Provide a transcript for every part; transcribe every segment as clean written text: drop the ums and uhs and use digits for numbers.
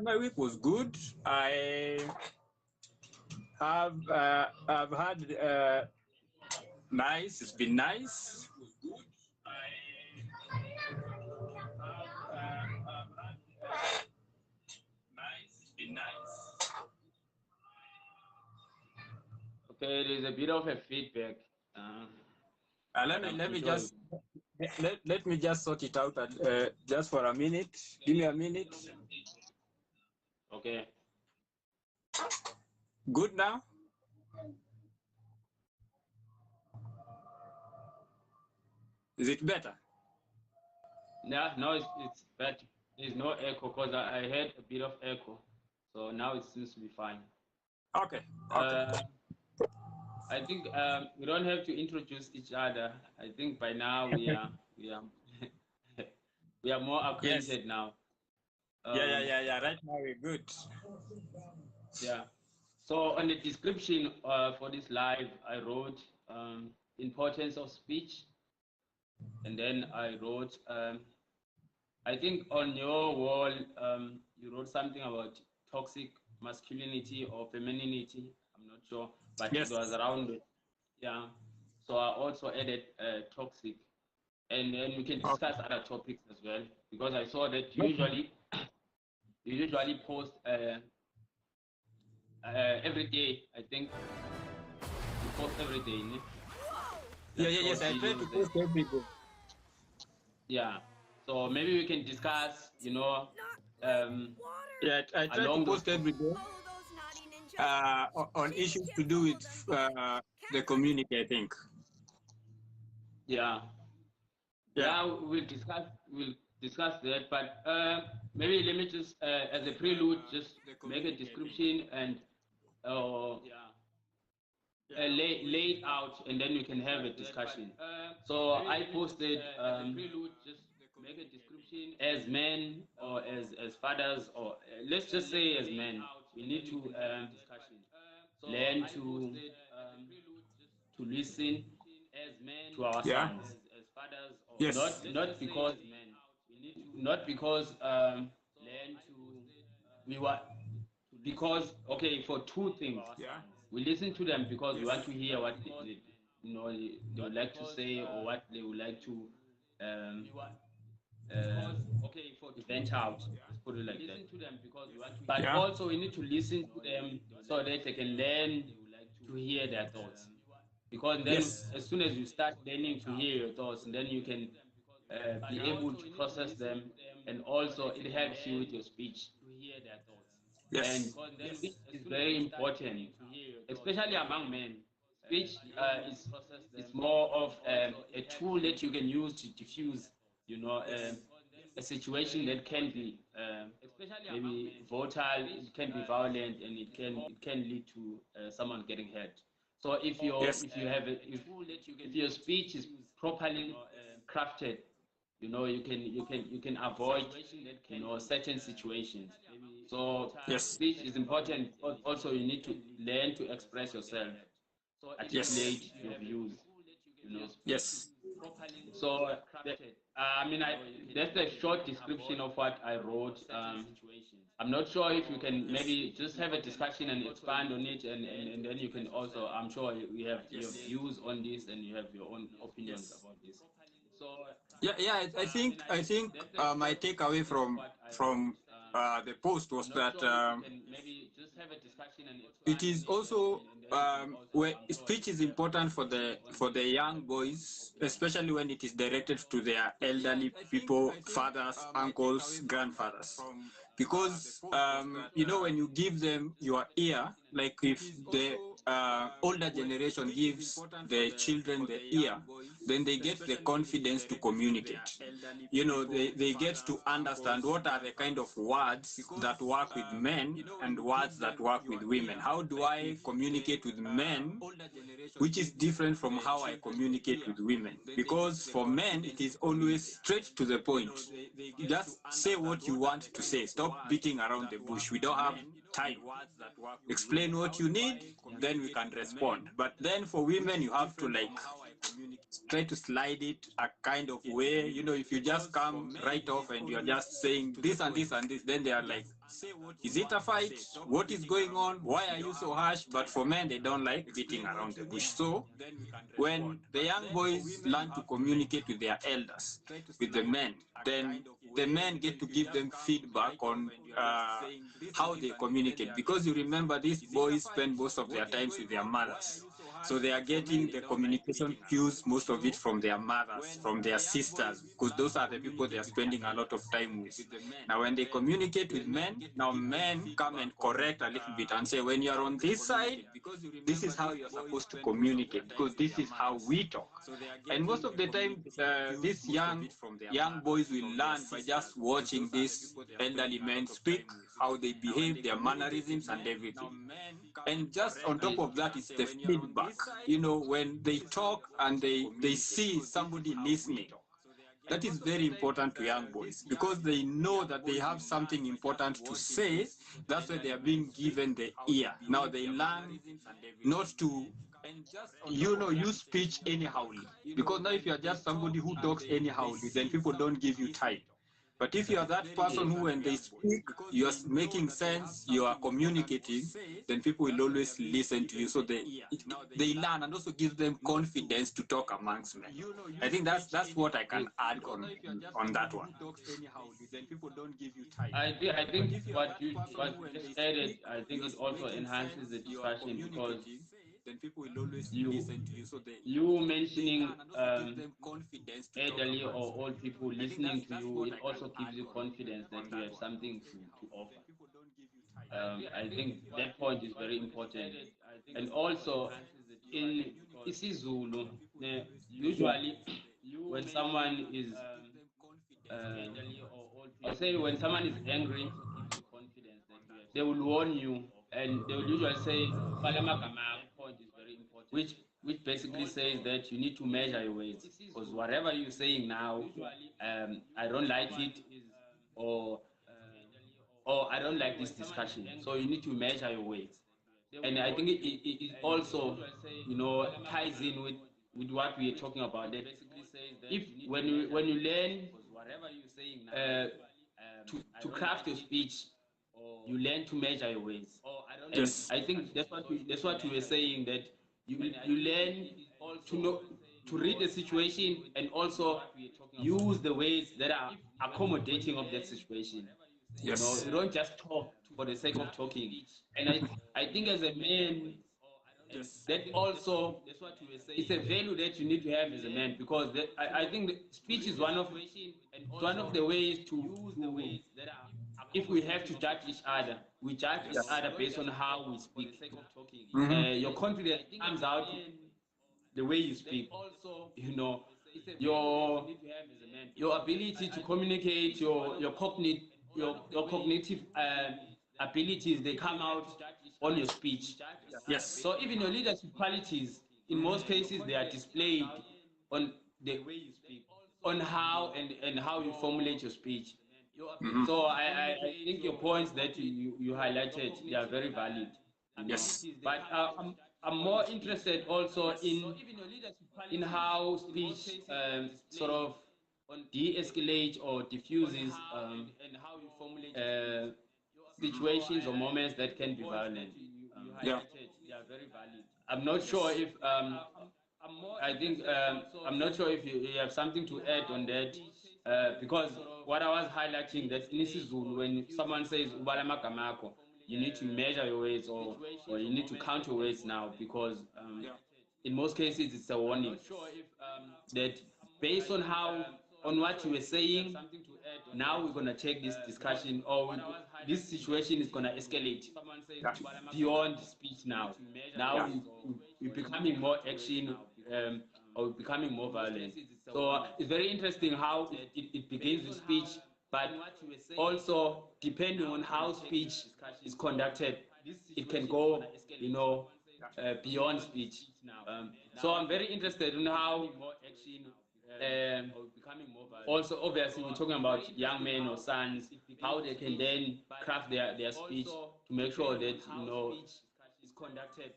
My week was good. I've had nice. It's been nice. Nice. It's been nice. Okay, there's a bit of a feedback. Let me just let me just sort it out just for a minute. Give me a minute. Okay. Good now? Is it better? Yeah, no, it's better. There's no echo because I heard a bit of echo. So now it seems to be fine. Okay. Okay. I think we don't have to introduce each other. I think by now we are we are more acquainted now. Yeah. Right now we're good. Yeah. So on the description for this live, I wrote importance of speech, and then I wrote I think on your wall you wrote something about toxic masculinity or femininity. I'm not sure, but Yes. it was around it. Yeah. So I also added toxic, and then we can discuss other topics as well, because I saw that you usually post every day. I think you post every day. Ne? Yes. I try to post every day. Yeah. So maybe we can discuss, yeah, I try to post every day on issues to do with the community, I think. Yeah, we'll discuss that, but maybe let me just as a prelude just make a description and lay it out, and then we can have a discussion. So I posted as men or as fathers, or let's just say as men, we need to learn to listen to our sons. Yes. Not because we were because okay, for two things. Yeah. We listen to them because we want to hear what they would like to say, or what they would like to vent out. Let's put it like that. But also we need to listen to them so that they can learn to hear their thoughts. Because then, as soon as you start learning to hear your thoughts, and then you can be able to process them, and also it helps you with your speech. Yes. And speech is very important, especially among men. Speech is more of a tool that you can use to diffuse, a situation that can be maybe volatile, it can be violent, and it can lead to someone getting hurt. So if your speech is properly crafted, you can avoid certain situations. So speech is important. Also, you need to learn to express yourself, articulate your views. Yes. So that's a short description of what I wrote. I'm not sure if you can maybe just have a discussion and expand on it, and then you can also, I'm sure you have your views on this and you have your own opinions about this. So Yeah. I think my takeaway from the post was that it is also where speech is important for the young boys, especially when it is directed to their elderly people, fathers, uncles, grandfathers, because when you give them your ear, like if the older generation gives the children the ear, then they get the confidence to communicate. They get to understand what are the kind of words that work with men and words that work with women. How do I communicate with men, which is different from how I communicate with women? Because for men, it is always straight to the point. Just say what you want to say. Stop beating around the bush. We don't have time. Explain what you need, then then we can respond. But then for women, you have to like try to slide it a kind of way. You know, if you just come right off and you're just saying this and this and this, then they are like, is it a fight? What is going on? Why are you so harsh? But for men, they don't like beating around the bush. So when the young boys learn to communicate with their elders, with the men, then the men get to give them feedback on how they communicate. Because you remember, these boys spend most of their times with their mothers. So they are getting the communication cues, most of it from their mothers, from their sisters, because those are the people they are spending a lot of time with. Now, when they communicate with men, now men come and correct a little bit and say, when you're on this side, this is how you're supposed to communicate, because this is how we talk. And most of the time, these young boys will learn by just watching these elderly men speak, how they behave, their mannerisms, and everything. And just on top of that is the feedback. You know, when they talk and they see somebody listening, that is very important to young boys, because they know that they have something important to say. That's why they are being given the ear. Now they learn not to, you know, use speech anyhowly. Because now if you are just somebody who talks anyhowly, then people don't give you time. But if you are that person who, when they speak, you are making sense, you are communicating, then people will always listen to you. So they learn, and also gives them confidence to talk amongst men. I think that's what I can add on that one. I think what you just added, I think it also enhances the discussion because you you mentioning elderly or old people listening to you, it also gives you confidence that you have something to offer. I think that point is very important. And also in isiZulu, usually when someone is I'll say when someone is angry, they will warn you, and they will usually say which which basically says that you need to measure your words, because whatever you're saying now, I don't like it, or I don't like this discussion. So you need to measure your words, and I think it also, you know, ties in with what we are talking about. That if when you learn uh, to craft your speech, you learn to measure your words. And Yes. I think that's what you were saying, that you learn to know to read the situation and also use the words that are accommodating of that situation. You know, Yes. you don't just talk for the sake of talking. And I think as a man, that also it's a value that you need to have as a man, because I think speech is one of the ways to if we have to judge each other, we judge each other based on how we speak. Mm-hmm. Your confidence comes out the way you speak. You know, your your ability to communicate, your cognitive abilities, they come out on your speech. Yes. So even your leadership qualities, in most cases, they are displayed on the on how and how you formulate your speech. Mm-hmm. So I think your points that you highlighted, they are very valid, you know. Yes. But I'm more interested also in how speech sort of de-escalate or diffuses uh, situations or moments that can be violent. Yeah. I'm not sure if I think I'm not sure if you have something to add on that, because what I was highlighting, that in isiZulu, when someone says ubala magamako, you need to measure your words, or you need to count your words now, because in most cases it's a warning that based on how on what you were saying, now we're gonna take this discussion, or this situation is gonna escalate Yeah. to beyond speech now. Now Yeah. we're becoming more action, or we're becoming more violent. So it's very interesting how it begins with speech, but also depending on how speech is conducted, it can go, you know, beyond speech. So I'm very interested in how um, also, obviously, we're talking about young men or sons, how they can then craft their speech to make sure that, you know, conducted,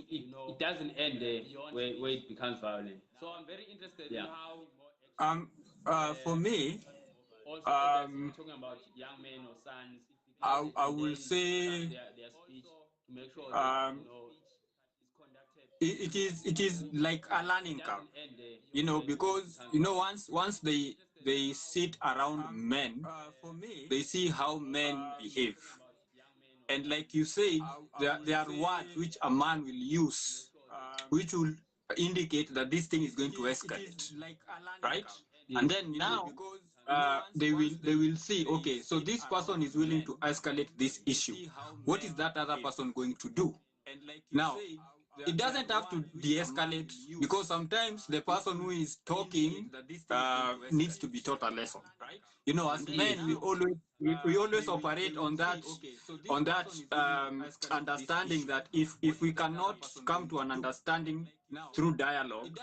it doesn't end there where it becomes violent. So I'm very interested in how For me, also as we're talking about young men or sons, how I they will then say their speech to make sure that it is like a learning curve, end there because once they sit around men, they see how men behave. And like you said, there are words which a man will use, which will indicate that this thing is going to escalate, right? And then now they will see, okay, so this person is willing to escalate this issue. What is that other person going to do? Now, it doesn't have to de-escalate, because sometimes the person who is talking needs to be taught a lesson. As men, we always operate on that understanding that if we cannot come to an understanding through dialogue,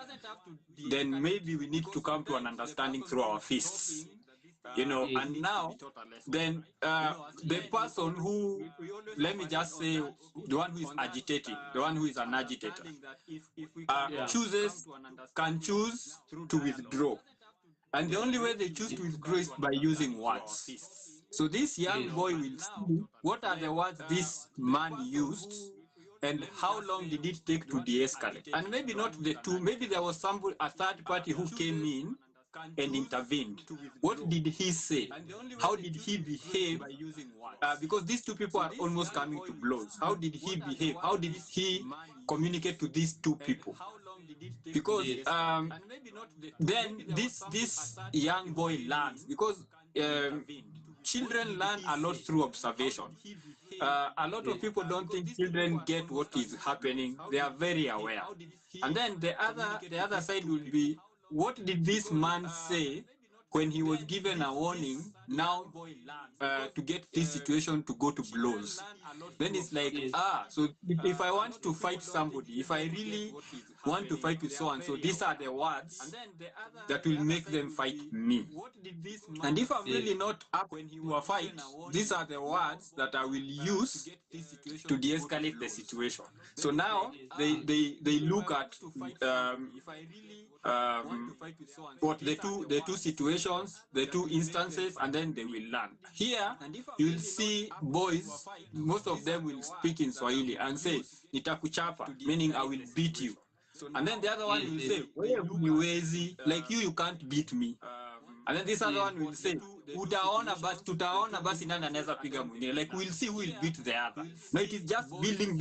then maybe we need to come to an understanding through our fists. And now then the person who, let me just say, the one who is agitating, the one who is an agitator, can choose to withdraw. And the only way they choose to withdraw is by using words. So this young boy will see what are the words this man used and how long did it take to de-escalate. And maybe not the two, maybe there was a third party who came in and intervened. What did he say? How did he behave? Because these two people are almost coming to blows. How did he behave? How did he communicate to these two people? Because then this young boy learns, because children learn a lot through observation. A lot of people don't think children get what is happening. They are very aware. And then the other side will be, what did this man say when he was given a warning now to get this situation to go to blows? Then it's like, so if I want to fight somebody, if I really want to fight with so and so, these are the words that will make them fight me. And if I'm really not up to a fight, these are the words that I will use to de-escalate the situation. So now they look at what the two situations, the two instances, and then they will learn. Here you'll see boys, most of them will speak in Swahili and say nitakuchapa, meaning I will beat you. And then the other one will say, like you can't beat me. And then this other one will say, tutaona basi nani anaweza piga mwingine. Like we'll see who will beat the other. No, it is just building.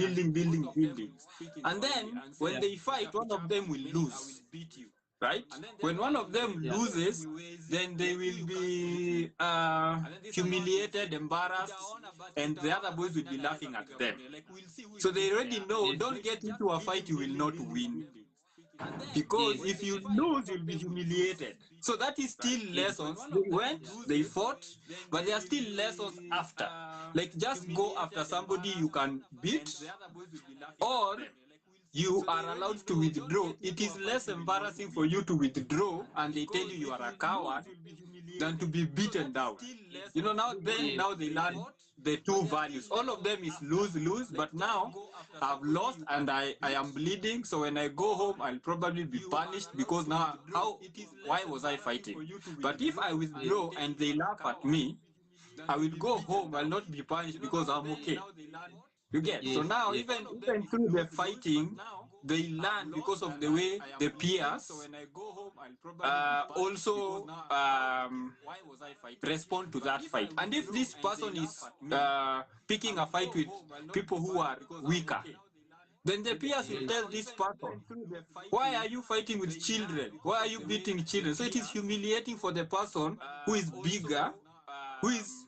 And then when they fight, one of them will lose. Right? When one of them loses, then they will be humiliated, embarrassed, and the other boys will be laughing at them. So they already know, don't get into a fight, you will not win. Because if you lose, you'll be humiliated. So that is still lessons. They went, they fought, but there are still lessons after. Like just go after somebody you can beat, or you are allowed to withdraw. It is less embarrassing for you to withdraw and they tell you are a coward than to be beaten down. Now they learn the two values. All of them is lose, but now I've lost and I am bleeding. So when I go home, I'll probably be punished because now why was I fighting? But if I withdraw and they laugh at me, I will go home. I'll not be punished because I'm okay. You get? So now even through the fighting, they learn because of the way the peers also respond to that fight. And if this person is picking a fight with people who are weaker, then the peers will tell this person, why are you fighting with children? Why are you beating children? So it is humiliating for the person who is bigger, who is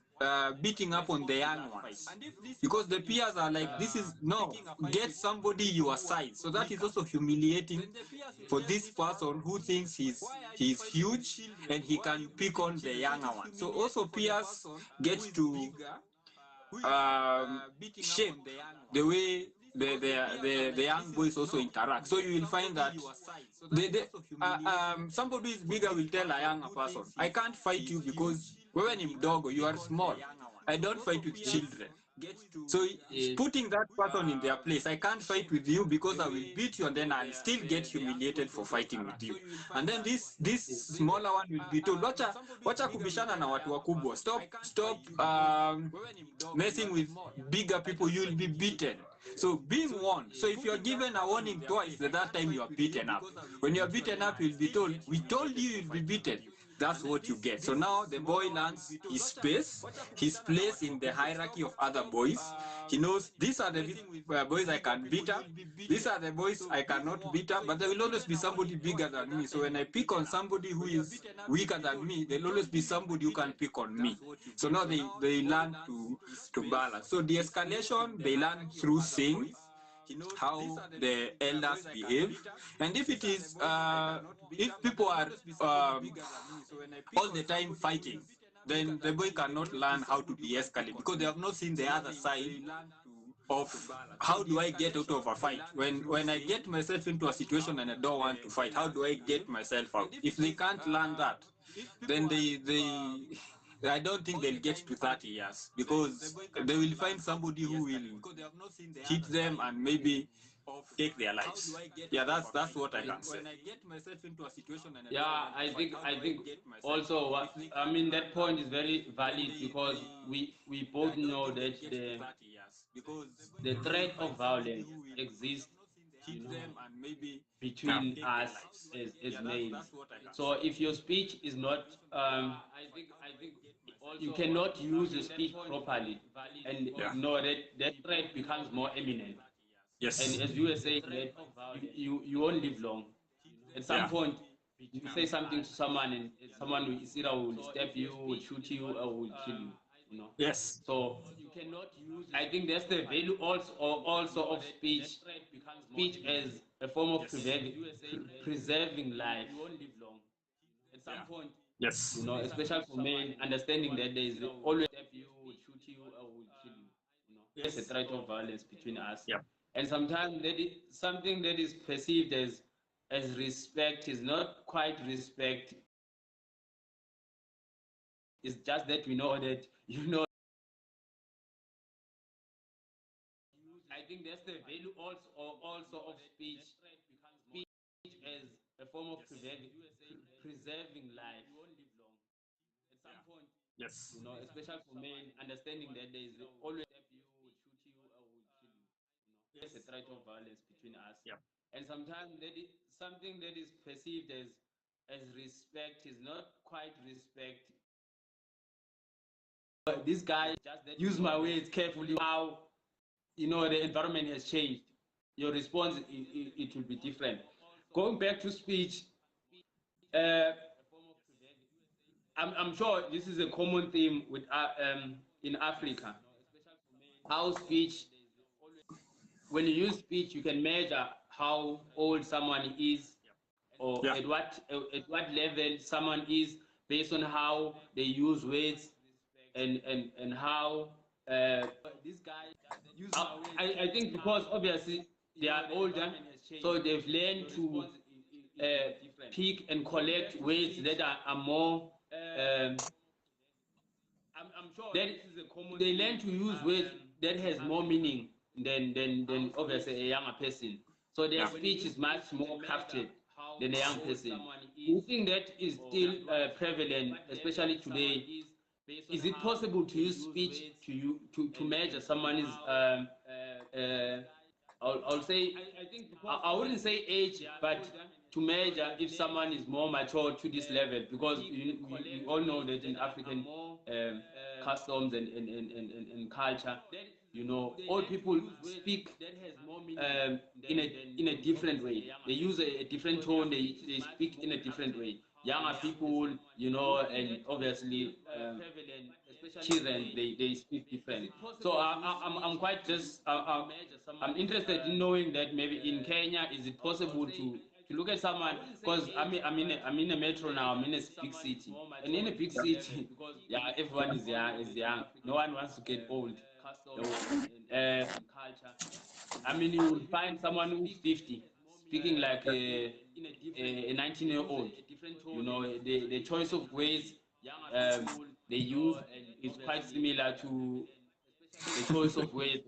beating up on the young ones, because the peers are like, this is no, get somebody your size. So that is also humiliating for this person who thinks he's huge and he can pick on the younger one. So also peers get to shape the way the young boys also interact. So you will find that somebody who is bigger will tell a younger person, I can't fight you because wewe ni mdogo, you are small. I don't fight with children. So Yes. putting that person in their place, I can't fight with you because I will beat you and then I'll still get humiliated for fighting with you. And then this smaller one will be told, wacha kubishana na watu wakubwa. Stop messing with bigger people, you'll be beaten. So being warned. So if you're given a warning twice, that time you are beaten up. When you're beaten up, you'll be told, we told you you'll be beaten. That's what you get. So now the boy learns his space, his place in the hierarchy of other boys. He knows these are the boys I can beat up. These are the boys I cannot beat up, but there will always be somebody bigger than me. So when I pick on somebody who is weaker than me, there'll always be somebody who can pick on me. So now they learn to balance. So de-escalation, they learn through seeing how the elders behave. And if it is, if people are all the time fighting, then the boy cannot learn how to de-escalate because they have not seen the other side of how do I get out of a fight. When I get myself into a situation and I don't want to fight, how do I get myself out? If they can't learn that, then I don't think they'll get to 30 years because they will find somebody who will hit them and maybe take their lives. Yeah, that's what I can say. Yeah, I think also I mean that point is very valid because we both know that the threat of violence exists, you know, between us as males. So if your speech is not, you cannot use your speech properly, and know that threat becomes more imminent. Yes. And as you were saying, that you won't live long. At some point, you say something to someone, and someone will either will stab you, will shoot you, or will kill you. You know. Yes. So I think that's the value also of speech. Speech as a form of preserving life. At some point, Yes. you know, especially for men, understanding that there is always you, will shoot you, or will kill you. You know, there's a threat of violence between us. Yeah. And sometimes that is something that is perceived as respect is not quite respect. It's just that we know that, you know. I think that's the value also of speech. Speech as a form of preserving life. At some point, Yes. you know, especially for men, understanding that there is always you, will shoot you, or will kill you. You know, there's a threat of violence between us. Yeah. And sometimes that is something that is perceived as respect is not quite respect. This guy just use my words carefully. How, you know, the environment has changed. Your response it will be different. Going back to speech, I'm sure this is a common theme with in Africa. How speech, when you use speech, you can measure how old someone is, or Yeah. at what level someone is based on how they use words, and how this guy use. I think because obviously they are older, so they've learned to pick and collect words that are more. I'm sure that they learn to use words that has more meaning than obviously a younger person. So their speech is much more crafted than a young person. Do you think that is still prevalent, especially today? Is it possible to use speech to measure someone's I'll say, I wouldn't say age, but to measure if someone is more mature to this level, because we all know that in African customs and culture, you know, all people speak in a different way. They use a different tone. They speak in a different way. Younger people, you know, and obviously children, they speak different. So I'm quite just I'm interested in knowing that maybe in Kenya, is it possible to look at someone, because I'm in a metro now, I'm in a big city, and in a big city, yeah, everyone is young. No one wants to get old. I mean, you will find someone who's 50 speaking like a 19-year-old. You know, the choice of ways, they use is quite similar to the choice of words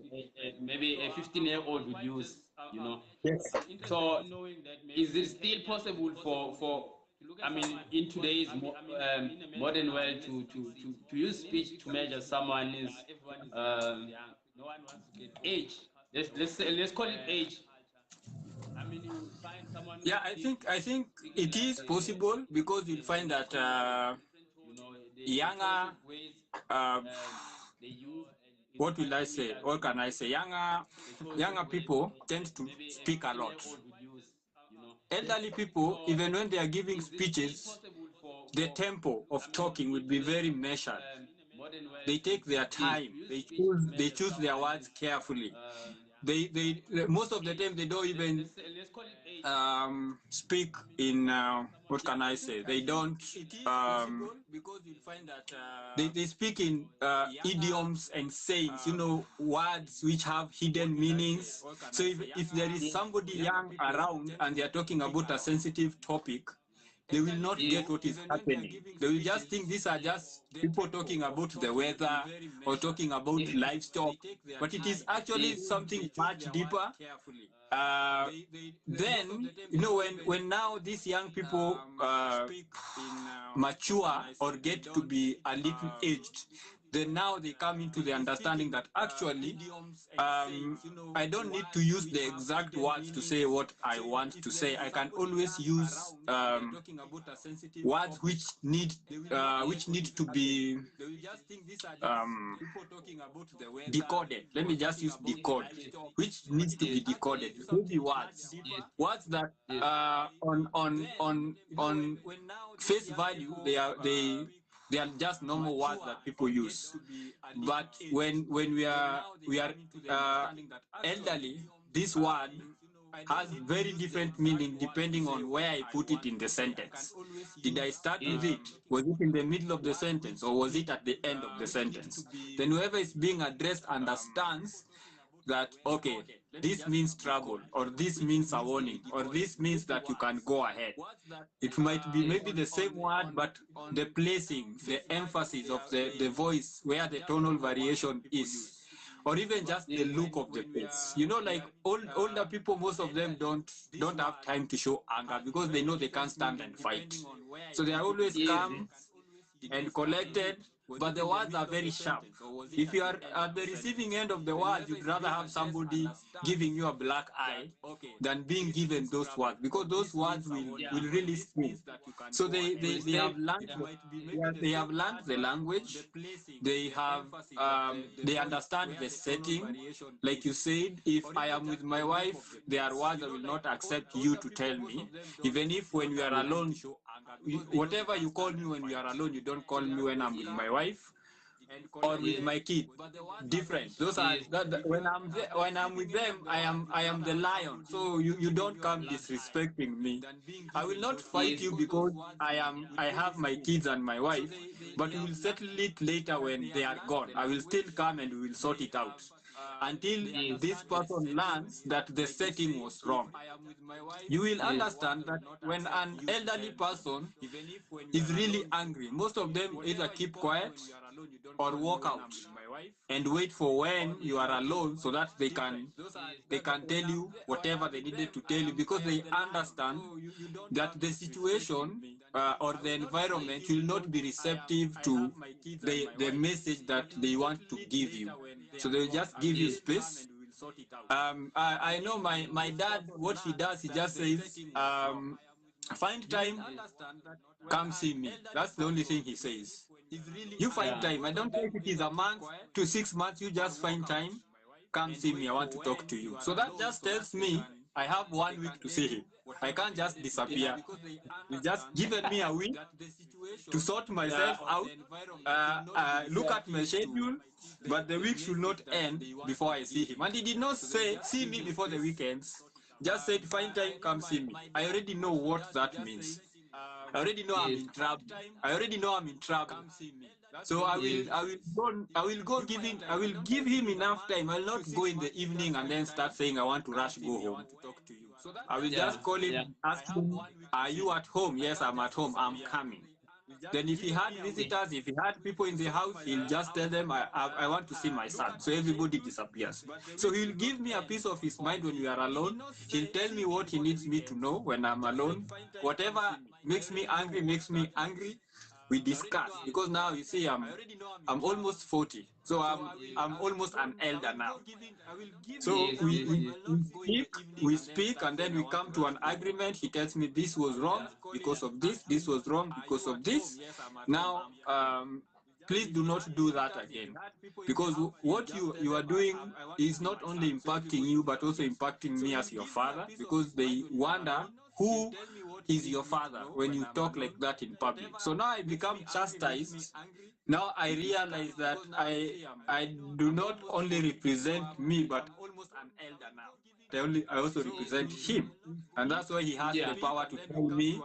maybe a 15-year-old would use, you know. Yes. So is it still possible for I mean, in today's modern world to use speech to measure someone's um, age? Let's call it age. I mean, you would find someone Yeah, I think it is possible because you'll find that you know, younger uh, what will I say? What can I say? Younger people tend to speak a lot. Elderly people, even when they are giving speeches, the tempo of talking will be very measured. They take their time. They choose their words carefully. They most of the time they don't even speak in what can I say? They don't. They speak in idioms and sayings, words which have hidden meanings. So if there is somebody young around and they are talking about a sensitive topic, they will not get what is happening. They will just think these are just people talking about the weather or talking about livestock, but it is actually something much deeper. Uh, then, when now these young people mature or get to be a little aged, then now they come into the understanding that actually I don't need to use the exact words to say what I want to say. I can always use words which need to be decoded. Let me just use decode, which needs to be decoded. Maybe words that on face value they are just normal words that people use. But when we are elderly, this word has very different meaning depending on where I put it in the sentence. Did I start with it? Was it in the middle of the sentence or was it at the end of the sentence? Then whoever is being addressed understands that, okay, this means trouble, or this means a warning, or this means that you can go ahead. It might be maybe the same word, but the placing, the emphasis of the voice, where the tonal variation is, or even just the look of the face. Like older people, most of them don't have time to show anger because they know they can't stand and fight. So they are always calm and collected, but the words are very sharp. If you are at the receiving end of the words, you'd rather have somebody giving you a black eye than being given those words, because those words will really sting. So they have learned they have learned the language. They understand the setting. Like you said, if I am with my wife, there are words I will not accept you to tell me. Even if when we are alone, whatever you call me when we are alone, you don't call me when I'm with my wife or with my kid. Different. Those are when I'm with them, I am the lion. So you don't come disrespecting me. I will not fight you because I have my kids and my wife, but we will settle it later when they are gone. I will still come and we will sort it out until this person learns that the setting was wrong. You will understand that when an elderly person is really angry, most of them either keep quiet or walk out and wait for when you are alone so that they can tell you whatever they needed to tell you, because they understand that the situation or the environment will not be receptive to the message that they want to give you. So they'll just give you space. I know my dad, what he does, he just says, find time, come see me. That's the only thing he says. You find time. I don't care if it is a month to 6 months, you just find time, come see me. I want to talk to you. So that just tells me I have 1 week to see him. I can't just disappear. He's just given me a week to sort myself out, look at my schedule, but the week should not end before I see him. And he did not say, see me before the weekends. Just said, find time, come see me. I already know what that means. I already know I'm in trouble. I already know I'm in trouble. So I will give him enough time. I'll not go in the evening and then start saying I want to rush go home. I will just call him, ask him, are you at home? Yes, I'm at home. I'm coming. Then if he had visitors, if he had people in the house, he'll just tell them, I want to see my son. So everybody disappears. So he'll give me a piece of his mind when we are alone. He'll tell me what he needs me to know when I'm alone. Whatever makes me angry, makes me angry. We discuss, because now you see I'm almost 40, so I'm almost an elder now. So Yes, we, yes, we, yes. we speak, we speak, and then we come to an agreement. He tells me this was wrong because of this was wrong because of this. Now, please do not do that again, because what you are doing is not only impacting you, but also impacting me as your father, because they wonder who is your father when you talk like that in public. So now I become chastised. Now I realize that I do not only represent me, but I also represent him. And that's why he has the Yeah. power to tell me,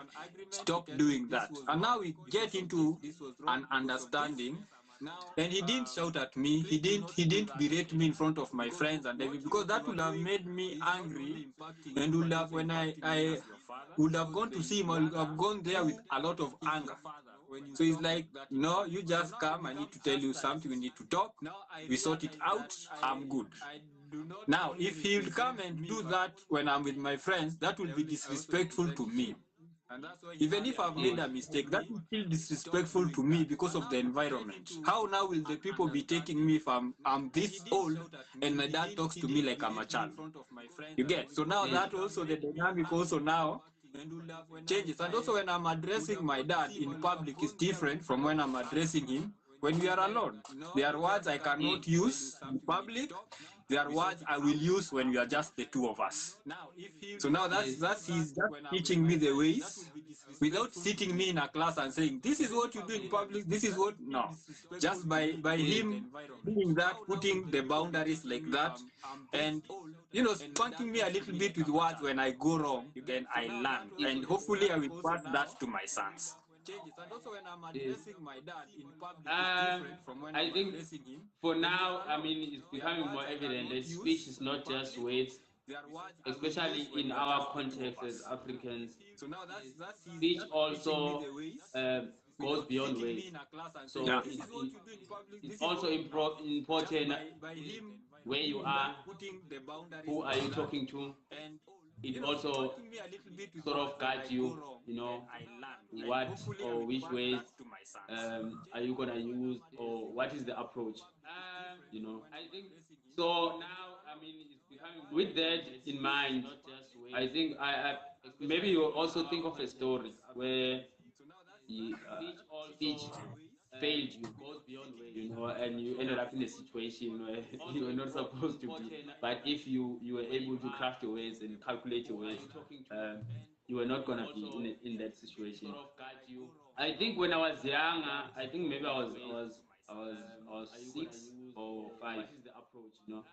stop doing that. And now we get into an understanding. And he didn't shout at me. He didn't berate me in front of my friends and everything, because that would have made me angry, and would have, when I would have gone to see him, I would have gone there with a lot of anger. So it's like, no, you just come. I need to tell you something. We need to talk. We sort it out. I'm good. Now, if he will come and do that when I'm with my friends, that will be disrespectful to me. Even if I've made Yes. a mistake, that is still disrespectful to me because of the environment. How now will the people be taking me if I'm this old and my dad talks to me like I'm a child? You get? So now Yes. that also, the dynamic also now changes. And also when I'm addressing my dad in public is different from when I'm addressing him when we are alone. There are words I Yes. cannot use in public. There are words I will use when we are just the two of us. So now Yes. he's just teaching me the ways without sitting me in a class and saying, this is what you do in public, this is what, no. Just by Yes. him doing that, putting the boundaries like that, and spanking me a little bit with words when I go wrong, then I learn. Yes. And hopefully I will pass that to my sons. Yes. I think for now, I mean, it's becoming more evident that speech is not just words, especially in our context as Africans. Speech also uh, goes beyond words. Yeah. So it's also important where you are, who are you talking to. It also sort of guides you, you know, what or which ways are you gonna use, or what is the approach, you know. So with that in mind, I think I maybe you also think of a story where speech failed you, and you ended up in a situation where you were not supposed to be. But if you were able to craft your ways and calculate your ways, um, you were not gonna be in that situation. I think when I was younger, I think maybe I was 6 or 5, you know.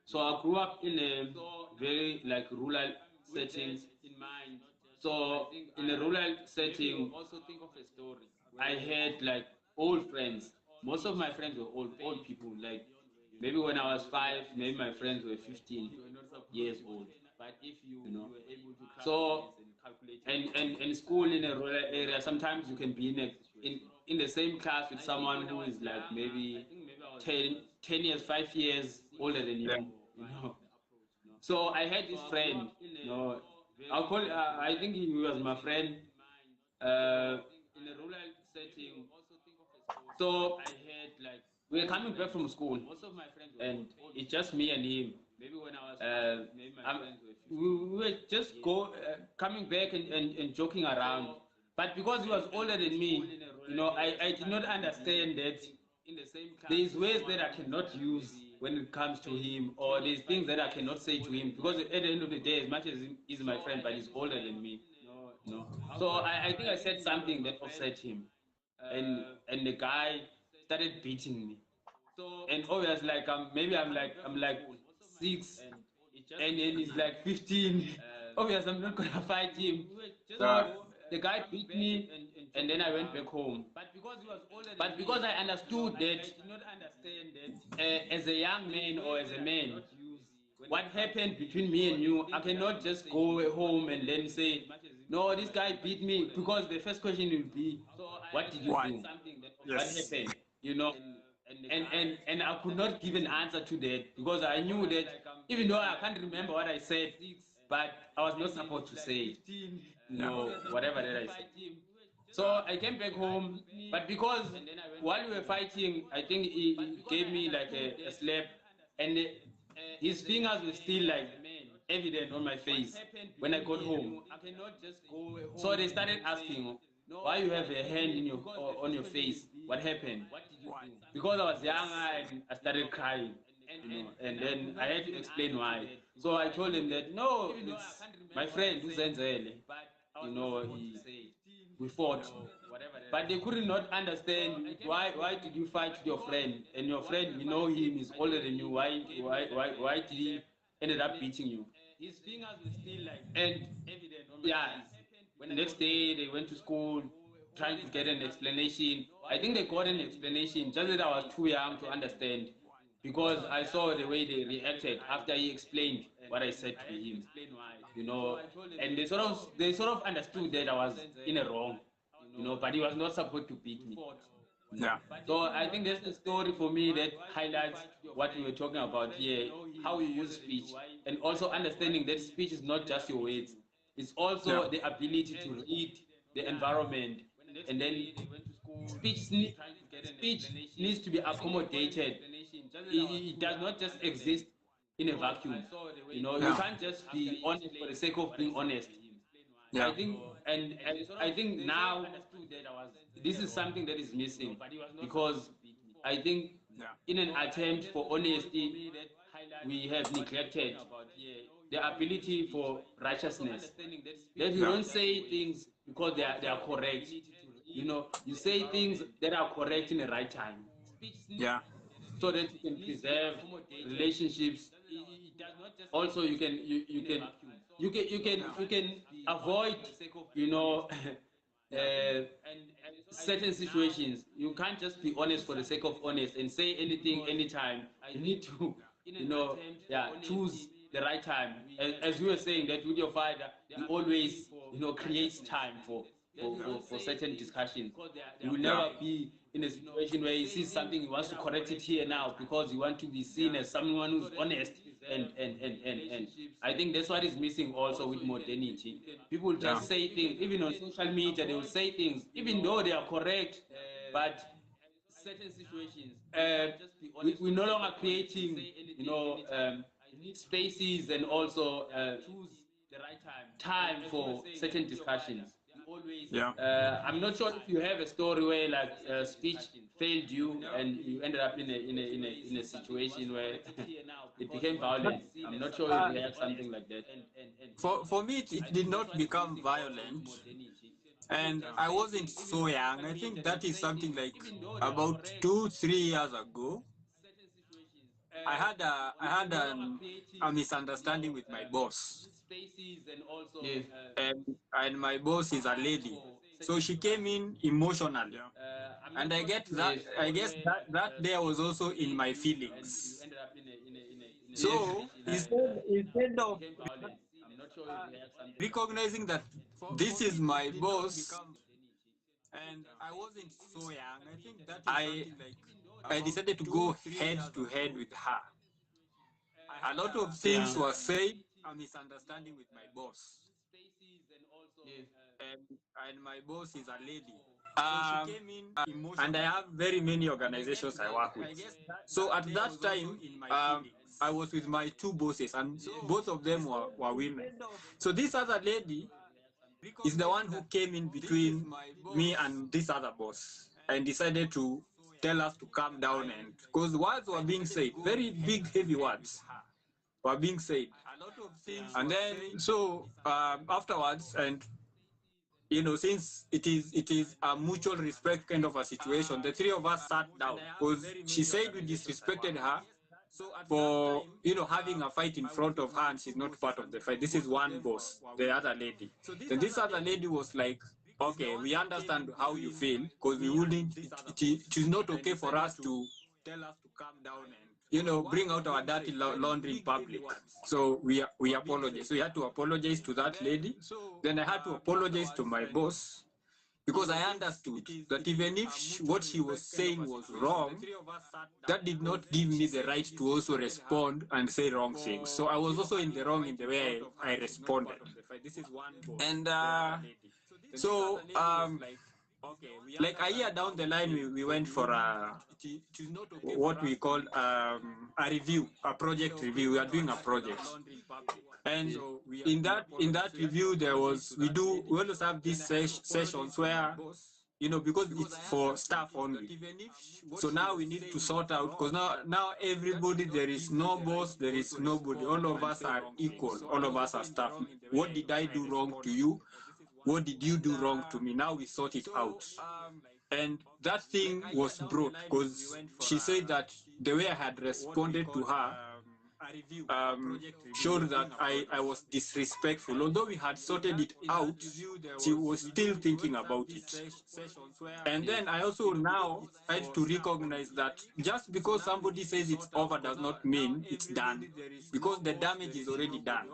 So I grew up in a very like rural setting. So in a rural setting, I had like old friends. Most of my friends were old people. Like maybe when I was 5, maybe my friends were 15 years old. You know. So and school in a rural area, sometimes you can be in the same class with someone who is like maybe 10 years, 5 years older than Yeah. you know. So I had this friend, you know, I'll call I think he was my friend in a rural setting. So we were coming back from school, and it's just me and him. Um, we were just coming back and joking around. But because he was older than me, you know, I did not understand that there's ways that I cannot use when it comes to him, or there's things that I cannot say to him, because at the end of the day, as much as he's my friend, but he's older than me, you know. So I think I said something that upset him, and the guy started beating me. And obviously, like maybe I'm like 6, and then he's like 15. Obviously, I'm not gonna fight him. Uh, So the guy beat me, and then I went back home. But because I understood that as a young man or as a man, what happened between me and you, I cannot just go home and then say, no, this guy beat me, because the first question will be, What did you Why? do? What Yes. happened? You know, and I could not give an answer to that because I knew that even though I can't remember what I said, but I was not supposed to say, whatever that I said. So I came back home, but because while we were fighting, I think he gave me like a slap, and his fingers were still like evident on my face when I got home. So they started asking, why you have a hand in your on your face? What happened? Why? Because I was younger and I started crying, and then I had to explain why. So I told him that no, it's my friend Uzenzele, we fought, but they could not understand why did you fight with your friend, and your friend, we know him is older than you. Why did he ended up beating you? And yeah, next day they went to school trying to get an explanation. I think they got an explanation, just that I was too young to understand because I saw the way they reacted after he explained what I said to him, and they sort of understood that I was in a wrong, but he was not supposed to beat me. Yeah. So I think that's the story for me that highlights what we were talking about here, how you use speech, and also understanding that speech is not just your words, it's Yeah. also the ability to read the environment, and then speech, speech needs to be accommodated. It does not just exist in a vacuum. You Yeah. can't just be honest for the sake of being honest. I Yeah. think, and I think now this is something that is missing because I think Yeah. in an attempt for honesty, we have neglected the ability for righteousness. That you Yeah. don't say things because they are correct. You say things that are correct in the right time Yeah. so that you can preserve relationships. Also, you can avoid, you know uh, certain situations. You can't just be honest for the sake of honest and say anything anytime. You need to, choose the right time. As you were saying that with your father, he always, creates time for certain discussions. You will Yeah. never be in a situation where he sees something, he wants to correct it here now because you want to be seen as someone who's honest. And I think that's what is missing also with modernity. People Yeah. just say things, even on social media, they will say things, even though they are correct, but we're no longer creating, spaces and also time for certain discussions. Yeah. I'm not sure if you have a story where like speech failed you and you ended up in a situation where it became violent. I'm not sure if Uh, you have something like that. for me, it did not become violent, and I wasn't so young. I think that is something like about 2, 3 years ago. I had a misunderstanding with my boss, Yes. and my boss is a lady, so she came in emotionally, and Yes. I guess that day I was also in my feelings. Yes. So instead of recognizing that this is my boss, and I wasn't so young, I think that is something like I decided to go head to head with her. A lot of Yeah. things were said, a misunderstanding with my boss, Yes. and, and my boss is a lady. And I have very many organizations I work with. So at that time, I was with my two bosses, and both of them were women. So this other lady is the one who came in between me and this other boss and decided to tell us to calm down, and because words were being said, very big, heavy words were being said. And then so afterwards, and since it is a mutual respect kind of a situation, the three of us sat down because she said we disrespected her for having a fight in front of her, and she's not part of the fight. This is one boss, the other lady. Then this other lady was like, okay, we understand how you feel, because we wouldn't it is not okay for us to tell us to calm down and bring out our dirty laundry in public. So we apologize. So we had to apologize to that lady. Then I had to apologize to my boss, because I understood that even if what she was saying was wrong, that did not give me the right to also respond and say wrong things. So I was also in the wrong in the way I responded. And like a year down the line, we went for what we call a review, a project review. We are doing a project, and in that review, we always have these sessions where, because it's for staff only. So now we need to sort out, because now everybody, there is no boss, there is nobody. All of us are equal. All of us are staff. What did I do wrong to you? What did you do wrong to me? Now we sort it out. And that thing was brought because she said that the way I had responded to her showed that I was disrespectful. Although we had sorted it out, she was still thinking about it. And then I also now had to recognize that just because somebody says it's over does not mean it's done, because the damage is already done.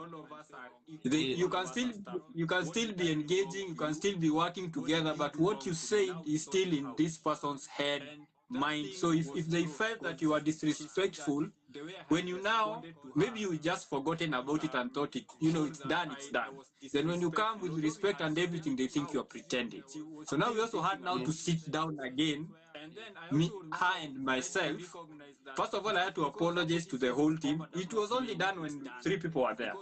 You can still be engaging, you can still be working together, but what you said is still in this person's head, mind. So if they felt that you are disrespectful, when you now, maybe you just forgotten about it and thought it's done, it's done. Then when you come with respect and everything, they think you're pretending. So now we also had now to sit down again, me, her and myself. First of all, I had to apologize to the whole team. It was only done when 3 people were there.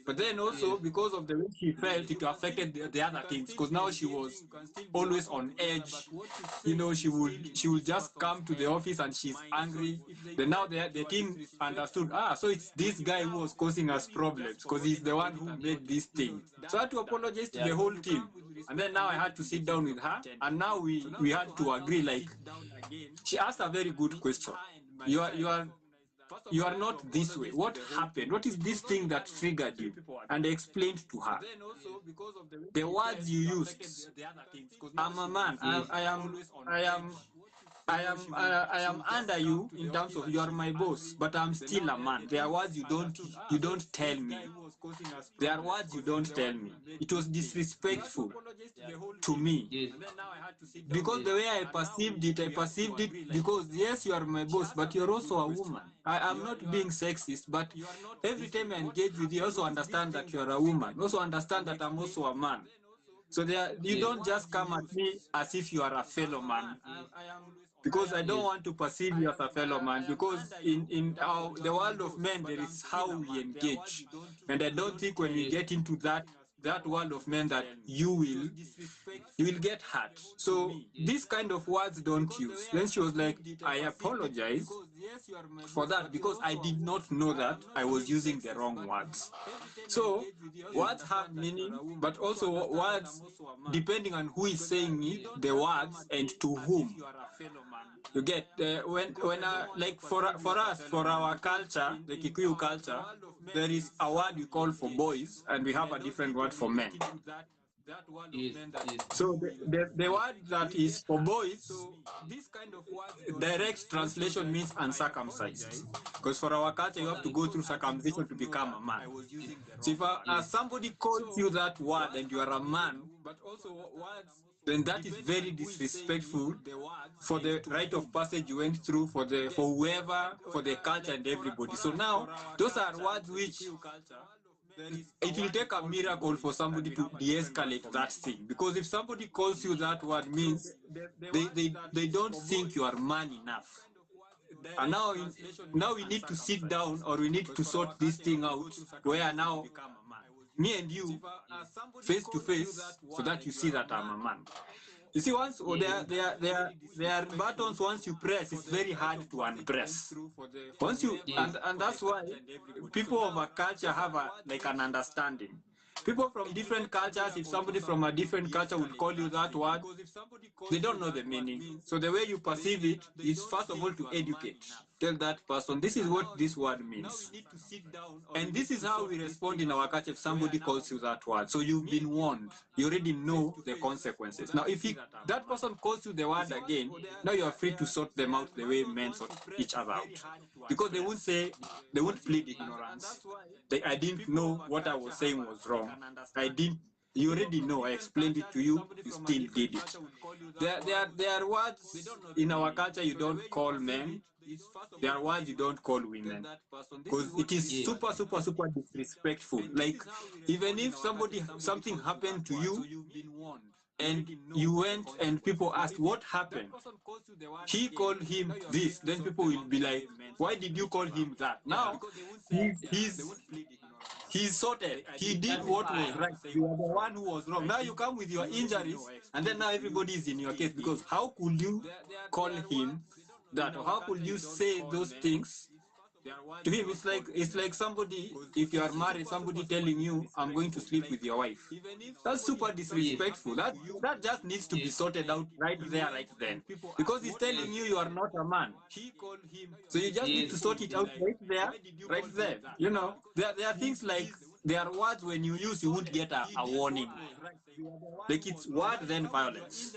But then also, because of the way she felt, it affected the other teams, because now she was always on edge. She would just come to the office and she's angry. Then now the team understood, so it's this guy who was causing us problems, because he's the one who made this thing. So I had to apologize to the whole team. And then now I had to sit down with her, and now we had to agree. Like, she asked a very good question. You are not this way. What happened? What is this thing that triggered you? And I explained to her the words you used. I'm a man. I am under you in terms of you are my boss, but I'm still a man. There are words you don't tell me. There are words you don't tell me. It was disrespectful to me. Yes. Because the way I perceived it because yes, you are my boss, but you're also a woman. I am not being sexist, but every time I engage with you, also understand that you're a woman. Also understand that I'm also a man. So you don't just come at me as if you are a fellow man, because I don't want to perceive you as a fellow man, because in the world of men, there is how we engage. And I don't think when we get into that world of men that you will get hurt. So these kind of words don't use. Then she was like, I apologize for that, because I did not know that I was using the wrong words. So words have meaning, but also words, depending on who is saying it, the words, and to whom. You get like for us, for our culture, the Kikuyu culture, there is a word we call for boys, and we have a different word for men. Yes. So the word that is for boys, this kind of word, direct translation means uncircumcised. Because for our culture, you have to go through circumcision to become a man. So if somebody calls you that word and you are a man, then that is very disrespectful for the rite of passage you went through, for whoever, for the culture and everybody. So now, those are words which it will take a miracle for somebody to de-escalate that thing. Because if somebody calls you that word, means they don't think you are man enough. And now we need to sit down, or we need to sort this thing out, where now me and you face to face, so that you see that I'm a man. You see, once there are buttons, once you press, it's very hard to unpress. Once you and that's why people of a culture have like an understanding. People from different cultures, if somebody from a different culture would call you that word, they don't know the meaning. So the way you perceive it is, first of all, to educate. Tell that person, this is what this word means. And this is how we respond in our culture if somebody calls you that word. So you've been warned. You already know the consequences. Now, if that person calls you the word again, now you are free to sort them out the way men sort each other out. Because they won't plead ignorance. I didn't know what I was saying was wrong. I didn't You already know. I explained it to you. You still did it. There are words in our culture you don't call men. There are words you don't call women because it is Yes, super disrespectful. Like even if something happened to you and you went and people asked what happened, he called him this, then people will be like, why did you call him that? Now he's sorted. He did that's what was fine. right. You are the one who was wrong. Now you come with your injuries, and then now everybody is in your case because how could you call him that? Or how could you say those things to him? It's like somebody, if you are married, somebody telling you, I'm going to sleep with your wife. That's super Yes, disrespectful. That just needs to be yes, sorted out right there, right then. Because he's telling yes, you you are not a man. So you just need to yes, sort it out right there, right there. There are things like there are words when you use you won't get a warning. Like it's word then violence.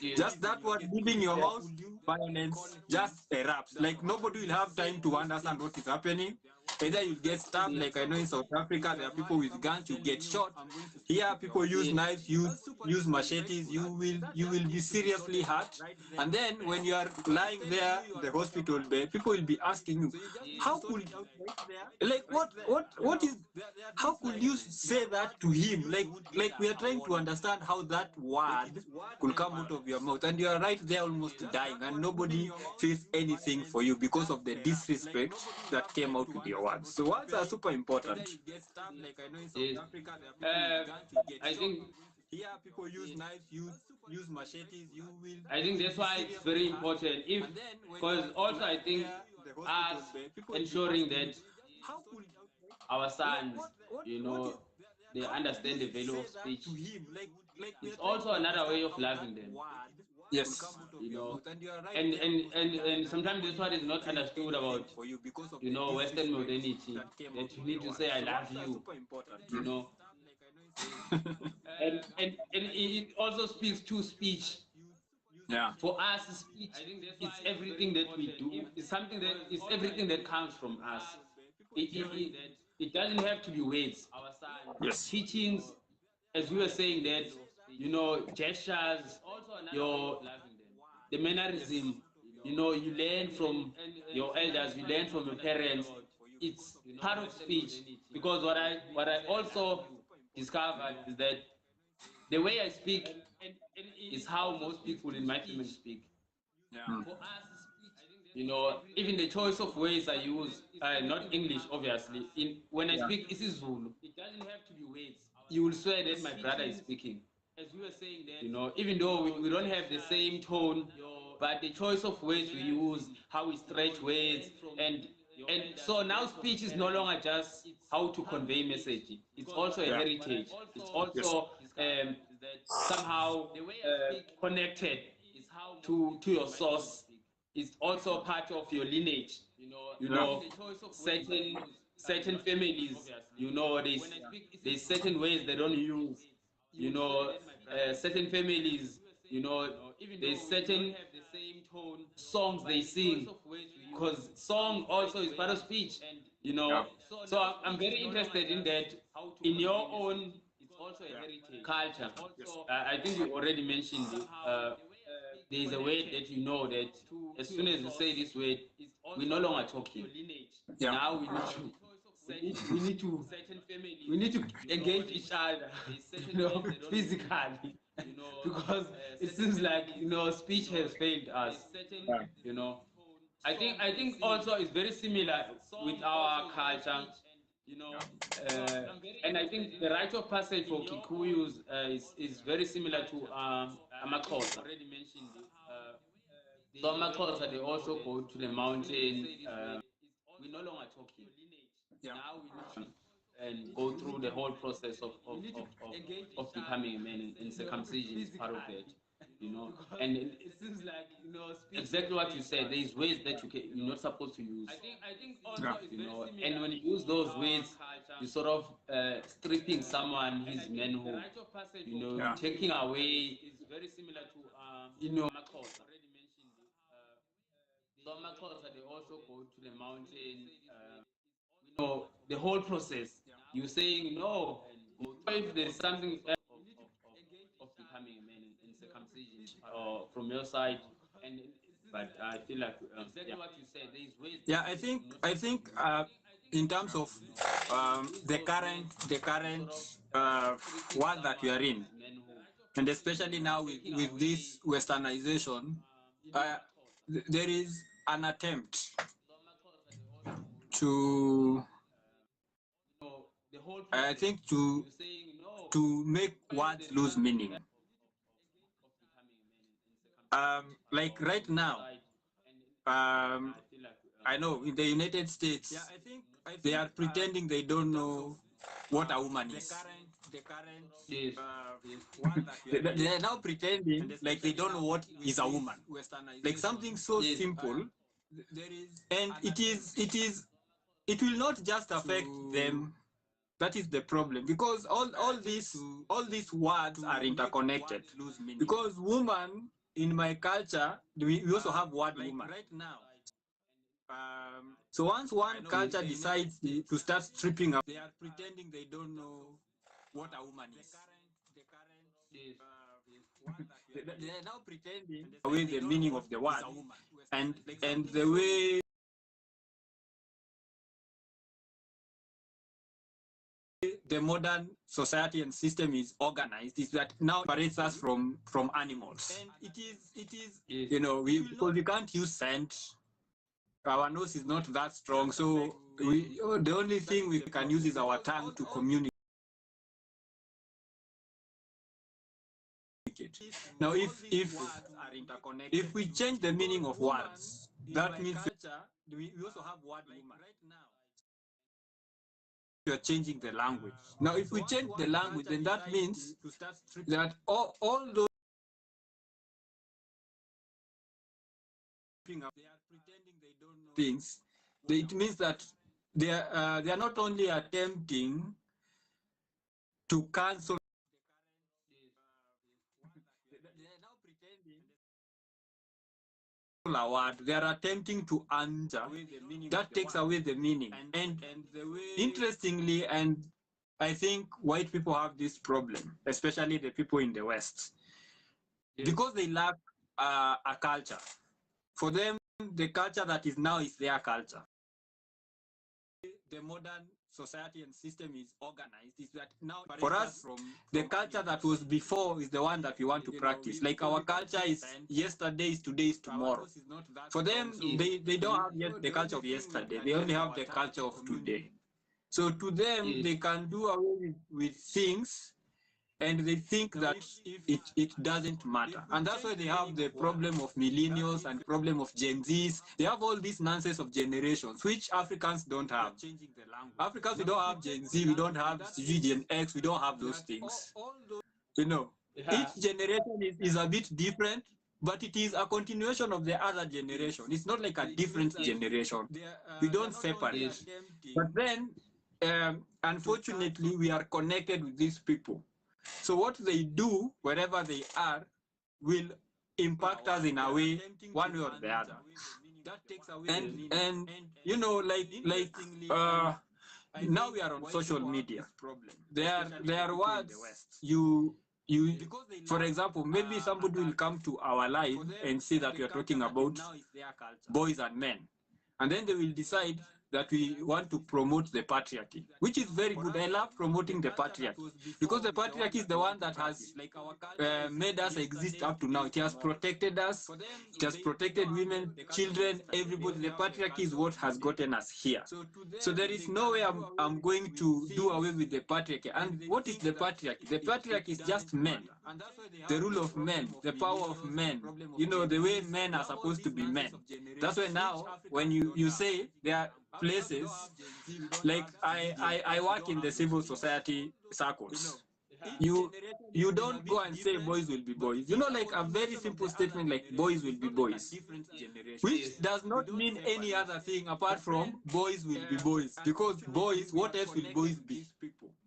yes. Just that word leaving your mouth, violence just erupts. Like nobody will have time to understand what is happening. Either you get stabbed, Yes. like I know in South Africa, there are people with guns, you get shot. Here, people use Yes. knives, use machetes, you will be seriously hurt. And then when you are lying there in the hospital bed, people will be asking you, how could like what is how could you say that to him? Like we are trying to understand how that word could come out of your mouth, and you are right there almost dying, and nobody feels anything for you because of the disrespect that came out with your words. So words are super important. Yes. I think Here, people use knives, use machetes. I think You will that's be why it's very seriously hurt. important. If And then when you because are also I lying think there in the hospital us bed, people will be ensuring asking you, that how could our like sons, what is they how could you understand the value say of that speech. to him? Like we It's are trying also to another way understand of how that loving them. word will come out of You your know, mouth, and you are right and there and almost and dying, and and sometimes this nobody one is not feels understood anything about for you because of the Western disrespect modernity, that came out that you with need your to words. say I So love words are you. super important. You know, and it also speaks to speech. Yeah. For us, speech is everything that we do. It's something that is everything that comes from us. It doesn't have to be words. Yes. Teachings, as we were saying, that gestures, your the mannerism, you learn from your elders, you learn from your parents. It's part of speech. Because what I also discovered is that the way I speak is how most people in my family speak. Yeah. Even the choice of words I use, not English, obviously. When I speak isiZulu, you will swear that my brother is speaking. Even though we don't have the same tone, but the choice of words we use, how we stretch words, and so now speech is no longer just how to convey message. It's also a Yeah. heritage. It's Yes. also somehow connected to your source. It's also part of your lineage. You Yeah. know, certain families, there's certain ways they don't use. Certain families, you know, there's certain songs they sing, because song also is part of speech. Yeah. So I'm very interested in that. In your own culture, Yes. I think you already mentioned it. There is a word that that as soon as we say this word, we're no longer talking. Yeah. Now we need to engage each other, physically, because it seems like speech has failed us. Yeah. You know, I think also it's very similar with our culture. And I think the rite of passage for Kikuyus is very similar to Amakosa. So Amakosa, they also go to the mountain. We're no longer talking. Yeah. Now we need to and go through the whole process of becoming a man, and circumcision is part of that. And it seems like exactly what you said. There's ways that you're not supposed to use. Yeah. And when you use those words, you sort of stripping someone his manhood. Yeah. Taking away. So Makosa, they also go to the mountain. The whole process. You're saying no. Or if there is something of becoming a man in circumcision or from your side, and but I feel like exactly what you said. There is ways. Yeah, I think in terms of the current world that we are in, and especially now with this westernization, there is an attempt to, I think, to make words lose meaning. Like right now, I know in the United States, they are pretending they don't know what a woman is. Yes. They are now pretending like they don't know what is a woman. Like something so simple, and it will not just affect them. That is the problem, because all these words are interconnected. Because woman, in my culture, we also have word woman. So once one culture decides to start stripping up, they are pretending they don't know what a woman is. They are now pretending away the meaning of the word, and the way the modern society and system is organized is that now separates us from animals. And it is Yes. because we can't use scent. Our nose is not that strong, so the only thing we can use is our tongue to communicate. Now, if we change the meaning of words, that means we also have word woman. We are changing the language. Now, if we change the language, then that means that all those things, it means that they are not only attempting to cancel, they are now pretending a word, they are attempting to answer that takes away the meaning. And interestingly, and I think white people have this problem, especially the people in the West, because they lack a culture. For them, the culture that is now is their culture. The modern society and system is organized is that now for us, the culture that was before is the one that we want to practice. Like our culture is yesterday is today is tomorrow. For them, they don't have yet the culture of yesterday. They only have the culture of today. So to them, they can do away with things, and they think that it doesn't matter. And that's why they have the problem of millennials and problem of Gen Zs. They have all this nonsense of generations, which Africans don't have. Africans, we don't have Gen Z, we don't have Gen X, we don't have those things. Each generation is a bit different, but it is a continuation of the other generation. It's not like a different generation. We don't separate. But then, unfortunately, we are connected with these people. So what they do, wherever they are, will impact us in a way, one way or the other. And now we are on social media. There are words you for example, maybe somebody will come to our live and see that we are talking about boys and men, and then they will decide that we want to promote the patriarchy, which is very good. I love promoting the patriarchy because the patriarchy is the one that has made us exist up to now. It has protected us. It has protected women, children, everybody. The patriarchy is what has gotten us here. So there is no way I'm going to do away with the patriarchy. And what is the patriarchy? The patriarchy is just men. The rule of men, the power of men, the way men are supposed to be men. That's why now when you say there are places like I work in the civil society circles. You don't go and say boys will be boys. Like a very simple statement like boys will be boys, which does not mean any other thing apart from boys will be boys. Because boys, what else will boys be?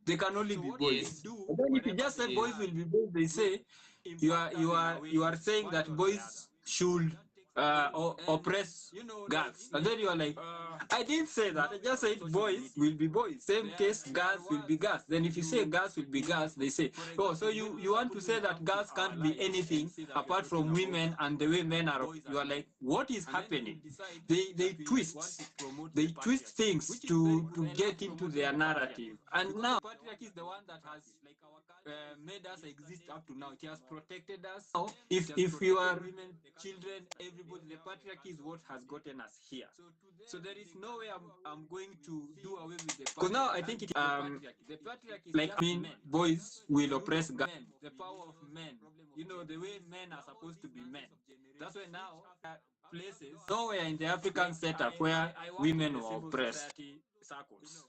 They can only be boys. But then if you just say boys will be boys, they say you are saying that boys should oppress girls. And then you are like, I didn't say that. I just said boys will be boys. Same case, girls will be girls. Then if you say girls will be girls, they say, oh, so you want to say that girls can't be anything apart from women and the way men are. You are like, what is happening? They twist things to get into their narrative. And now patriarchy is the one that has made us exist up to now. It has protected us. Now, if you are women, children, everybody, the patriarchy is what has gotten us here. So there is no way I'm going to do away with the patriarchy. Because now I think the patriarchy is like boys will oppress girls. The power of men. You know, the way men are supposed to be men. That's why now places nowhere in the African setup where women were oppressed. Circles.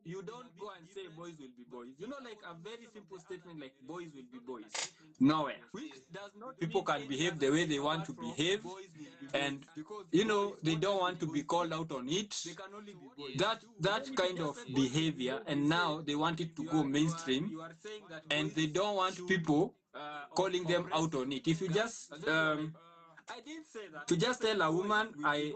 You don't go and say boys will be boys. You know, like a very simple statement like boys will be boys. Nowhere. Which does not people can behave the way they want to behave, and you know they don't want to be called out on it. That kind of behavior, and now they want it to go mainstream, and they don't want people calling them out on it. If you just I didn't say that. To just tell a woman, I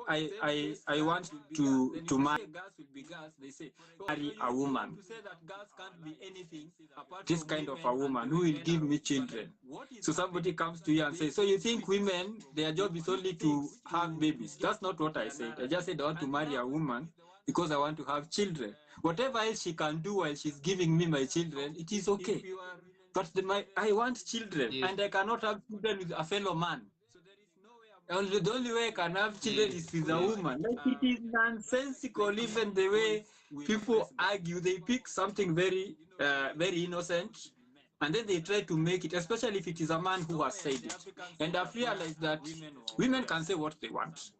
want to marry girls will be girls. They say marry a woman. To say that girls can't be anything apart this kind of a woman who will give me children. So somebody comes to you and says, so you think women their job is only to have babies? That's not what I said. I just said I want to marry a woman because I want to have children. Whatever else she can do while she's giving me my children, it is okay. But I want children, yes, and I cannot have children with a fellow man. The only way I can have children is with a woman. Like it is nonsensical, even the way people argue. They pick something very innocent, and then they try to make it, especially if it is a man who has said it. And I've realized that women can say what they want.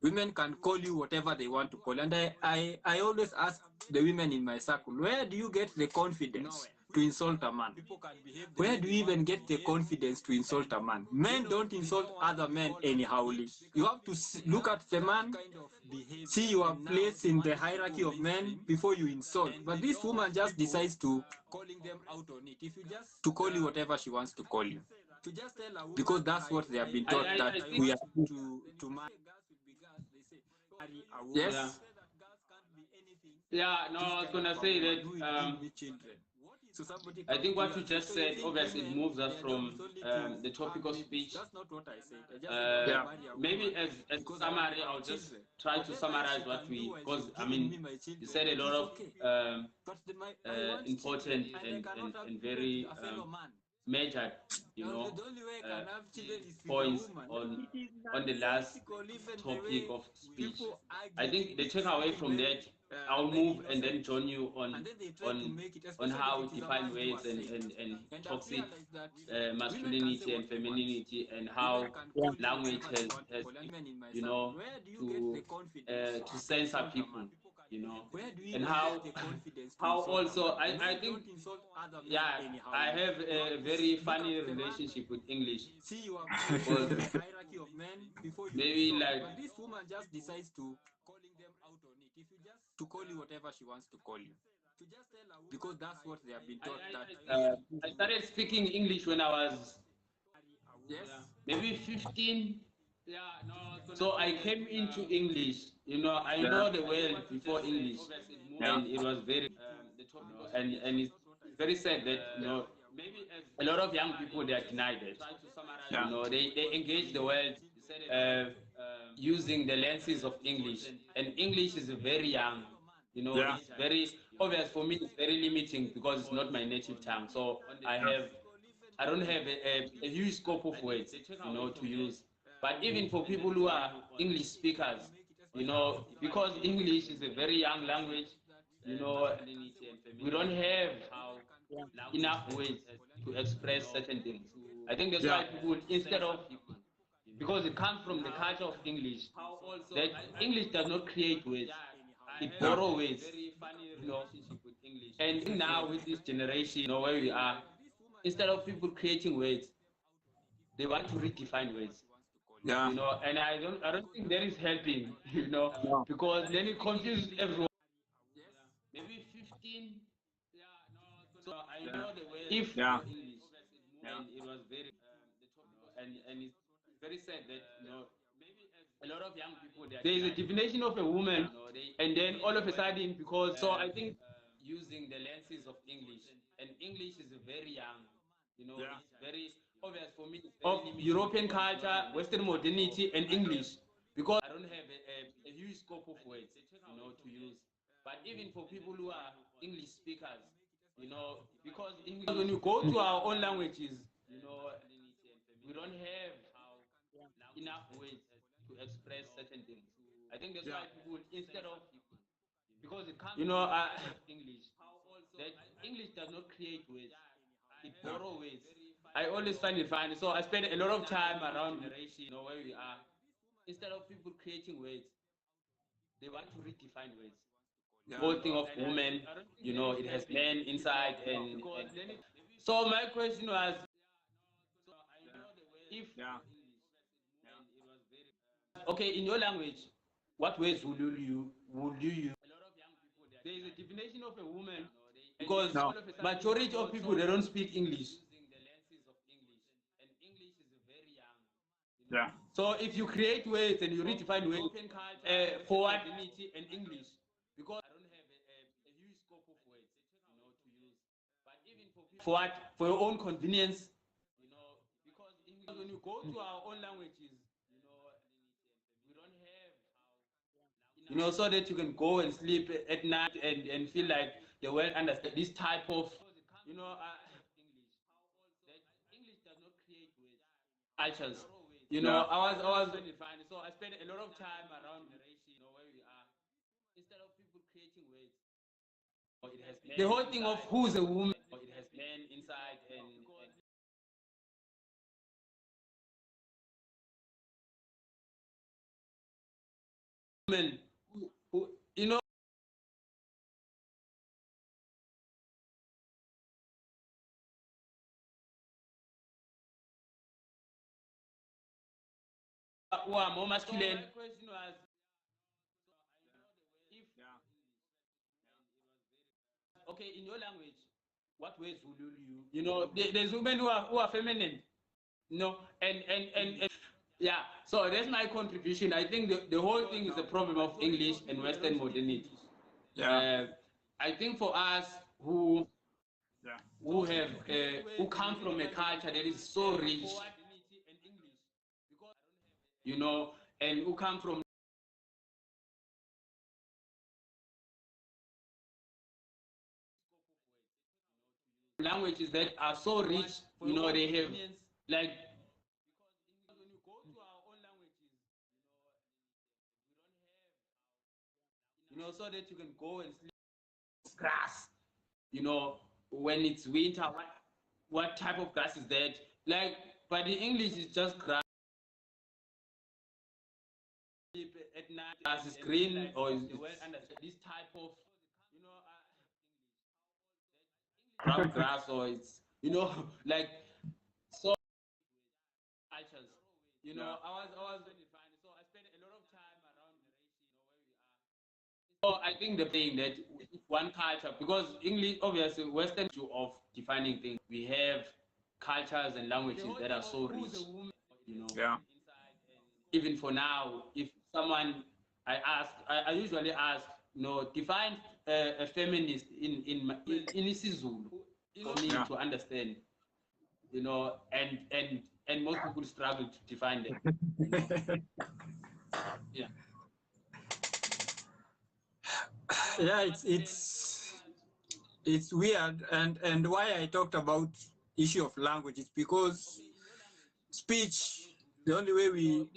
Women can call you whatever they want to call. And I always ask the women in my circle, where do you get the confidence to insult a man? Where do you even get the confidence to insult a man? Men don't insult other men anyhowly. You have to look at the man, see your place in the hierarchy of men before you insult. But this woman just decides to calling them out on it. If you just to call you whatever she wants to call you, because that's what they have been taught that we are to marry. Yes. Yeah, no, I was gonna say that I think what you just said, obviously, it moves us from the topic of speech. That's not what I said. Maybe as a summary, I'll just try to summarize what we, because I mean, you said a lot of important and very measured, you know, points on the last topic of speech. I think the takeaway from that, I'll move and then join you on how we define words and toxic masculinity and femininity, and how language has you know to censor people, you know, and how also I think, yeah, I have a very funny relationship with English because maybe like but this woman just decides to calling them out on it. If you just to call you whatever she wants to call you, to just tell a woman, because that's what they have been taught that I started speaking English when I was yes maybe 15. So I came into English, you know, I know the world before English, and it was very, and it's very sad that, you know, a lot of young people, they are denied it. You know, they engage the world uh, using the lenses of English, and English is very young. You know, it's very obvious for me. It's very limiting because it's not my native tongue. So I don't have a huge scope of words, you know, to use. But even for people who are English speakers, you know, because English is a very young language, you know, we don't have enough words to express certain things. I think that's why people, instead of, because it comes from the culture of English, that English does not create words, it borrows words, you know. And now with this generation, you know, where we are, instead of people creating words, they want to redefine words. You know, and I don't think that is helping, you know, because then it confuses everyone. Maybe 15. So I know the way if yeah English, and it was very and very sad that a lot of young people there is a definition of a woman, and then all of a sudden, because so I think using the lenses of English, and English is very young, it's very obvious for me of European culture, Western modernity, and English, because I don't have a huge scope of words, to use. But even for people who are English speakers, because English, when you go to our own languages, we don't have enough ways to express certain things. I think that's why people, instead of, because it comes English, that English does not create words, it borrows words. I always find it funny. So I spend a lot of time around generation, where we are. Instead of people creating words, they want to redefine words. The whole thing of women, it has men inside, and so my question was, if okay, in your language, what words would you use? There is a definition of a woman, because majority of people, they don't speak English. Yeah. So if you create words and you redefine words for what and English, because I don't have a huge scope of words, to use. But even for people, for what? For your own convenience, because English, when you go to our own languages, we don't have, so that you can go and sleep at night and feel like the world understands this type of, that English does not create words, cultures. I was very funny. So I spent a lot of time around generation, where we are. Instead of people creating words, the whole thing of who's a woman, it has men inside, and women who who are more masculine. So my question was, if okay, in your language, what words would you use? There's women who are feminine, and yeah. So that's my contribution. I think the whole thing is a problem of English and Western modernity. Yeah. I think for us who come from a culture that is so rich, and who come from languages that are so rich, they have like, when you go to our own languages, we don't have, so that you can go and sleep grass, when it's winter, what type of grass is that? Like, but the English is just grass. At night, grass is green, or is this type of, brown grass, or it's, like, so cultures. I was very funny. So I spent a lot of time around where we are. So I think the thing that one culture, because English, obviously, Western view of defining things, we have cultures and languages that are so rich, Yeah. even for now, if someone, I usually ask, define a feminist in isiZulu for me to understand, and most people struggle to define them. Yeah. Yeah, it's weird, and why I talked about issue of language is because speech, the only way we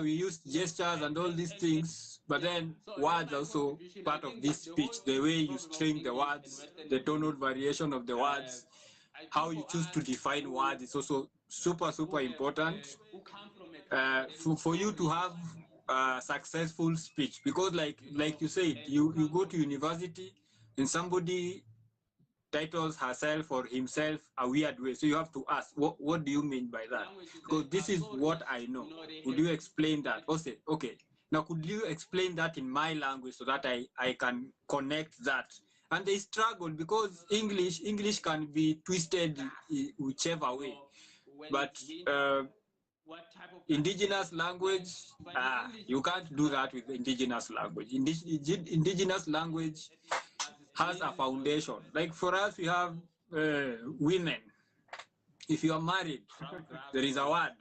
we use gestures and all these things, but then words also part of this speech, the way you string the words, the tonal variation of the words, how you choose to define words is also super important for you to have successful speech, because like you said, you go to university and somebody titles herself or himself a weird way, so you have to ask, what do you mean by that? Because this is what I know. Would you explain that? Okay, now could you explain that in my language so that I can connect that? And they struggle because English can be twisted whichever way. But indigenous language, you can't do that with indigenous language. Indigenous language has a foundation. Like for us, we have women. If you are married, there is a word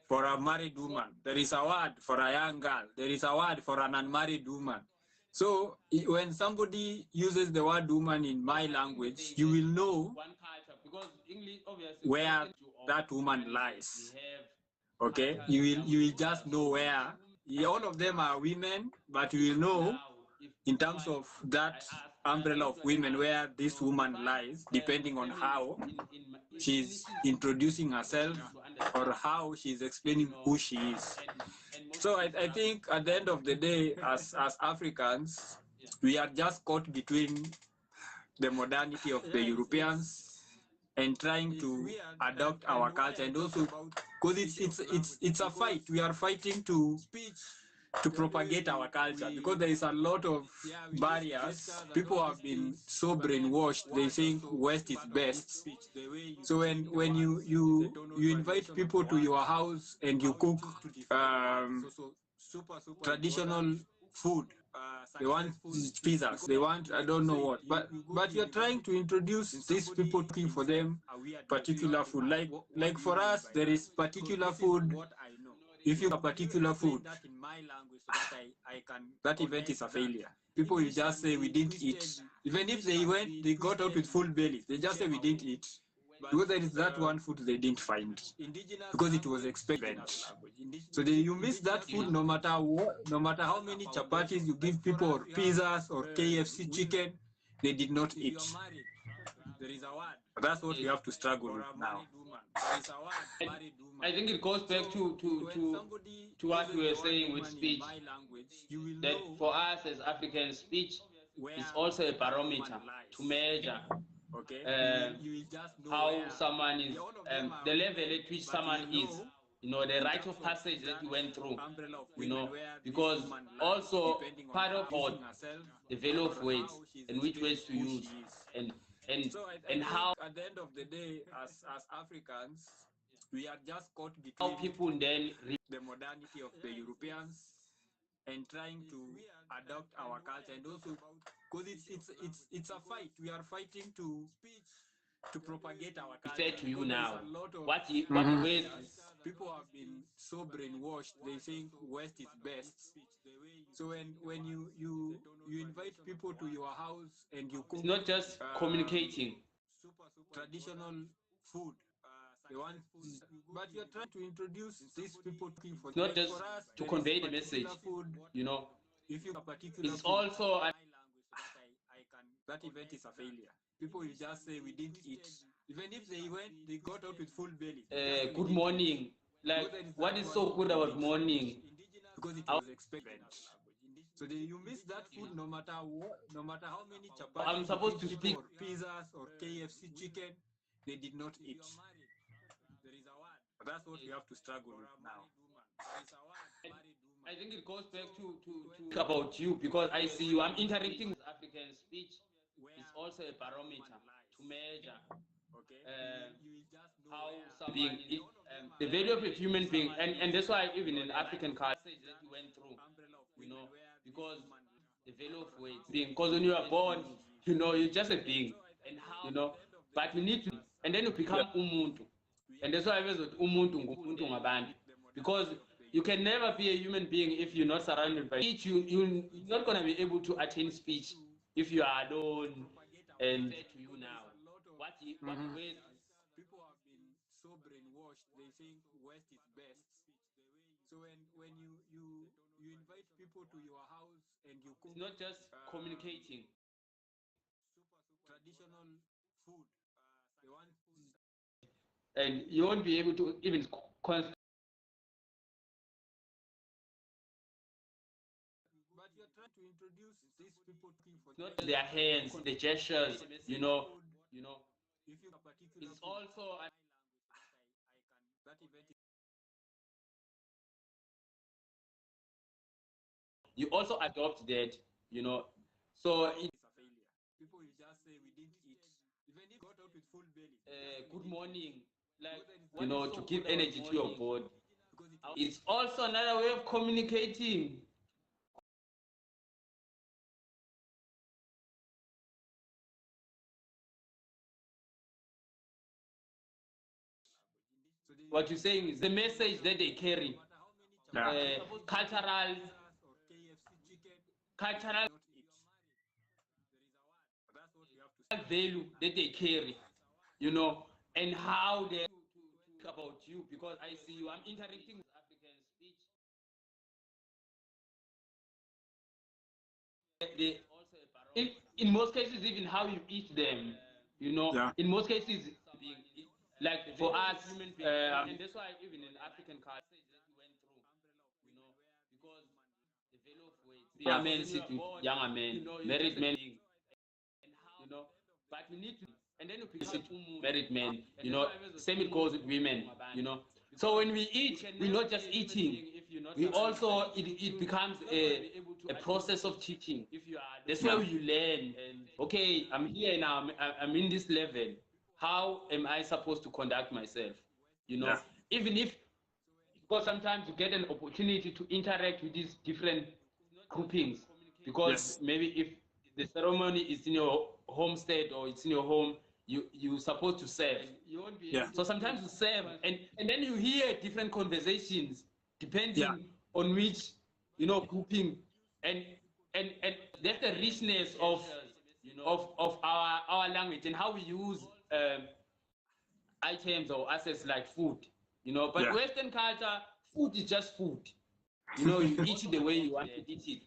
for a married woman. There is a word for a young girl. There is a word for an unmarried woman. So when somebody uses the word woman in my language, you will know where that woman lies. Okay, you will just know where. All of them are women, but you will know in terms of that umbrella of women where this woman lies, depending on how she's introducing herself or how she's explaining who she is. So I think at the end of the day, as Africans, we are just caught between the modernity of the Europeans and trying to adopt our culture, and also because it's a fight. We are fighting to propagate our culture, because there is a lot of barriers. People have been so brainwashed, they think West is best. So when you invite people to your house and you cook traditional food, they want pizzas, they want I don't know what, but you're trying to introduce these people, cooking for them particular food. Like for us, there is particular food. If you have a particular food, that event is a failure. People will just say we didn't eat. Even if they got out with full belly, they just say we didn't eat. Because there is that one food they didn't find, because it was expected. So you miss that food no matter what, no matter how many chapatis you give people, or pizzas or KFC chicken, they did not eat. That's what we have to struggle with now. I think it goes back to what we were saying with speech, that for us as Africans, speech is also a barometer to measure how someone is, the level at which someone is, the rite of passage that you went through, because also part of the value of words and which words to use, and and how at the end of the day, as Africans, we are just caught how between people then the modernity of the Europeans and trying to adopt our culture, and also because it's a fight. We are fighting to propagate our culture. refer to you now. A lot of What ways people have been so brainwashed, they think West is best. So when you invite people to your house and you cook, it's not just communicating. Traditional food, they want, but you're trying to introduce these people for, It's not just for us, to convey the message. Food, if you have a particular it's food, also that event is a failure. People will just say we didn't eat. Even if they got out with full belly. good morning. Like, what is so good about morning? Because it was expected. So you miss that food no matter what, no matter how many chapatis. I'm supposed to speak. Or pizzas or KFC chicken, they did not eat. That's what we have to struggle with now. I think it goes back to about you, because I see you. I'm interacting with African speech. It's also a barometer to measure how some being the value of a human being, and that's why even in African culture that you went through, because the value of words being, because when you are born, you're just a being, but you need to, and then you become umuntu, and that's why I was with umuntu ngumuntu ngabantu, because you can never be a human being if you're not surrounded by speech. You're not going to be able to attain speech if you are alone. And to you now, what ways people have been so brainwashed, they think West is best. So when you invite people to your house and you cook, it's not just communicating. Traditional food, they want, and you won't be able to even but you're trying to introduce these people for not their hands, the gestures, if you have a particular it's also that event. You also adopt that, so it's a failure. People will just say we didn't eat. Even if got out with full belly. good morning. to give energy to your body. It's also another way of communicating. What you're saying is the message that they carry, cultural value that they carry, and how they talk about you. Because I see you, I'm interacting with African speech. In most cases, even how you eat them, in most cases, like for us, and that's why even in African culture that we went through, because the value of weight, younger men sit with younger men, married men, but we need to, and then we sit married men, same it goes with women, So when we eat, we're not just eating, we also, it becomes a process of teaching. That's where you learn, okay, I'm here now, I'm in this level. How am I supposed to conduct myself? Even if, because sometimes you get an opportunity to interact with these different groupings, because maybe if the ceremony is in your homestead or it's in your home, you're supposed to serve. So sometimes you serve, and then you hear different conversations depending on which grouping, and that's the richness of our language and how we use items or assets like food, but Western culture, food is just food. You eat it the way you want to eat it.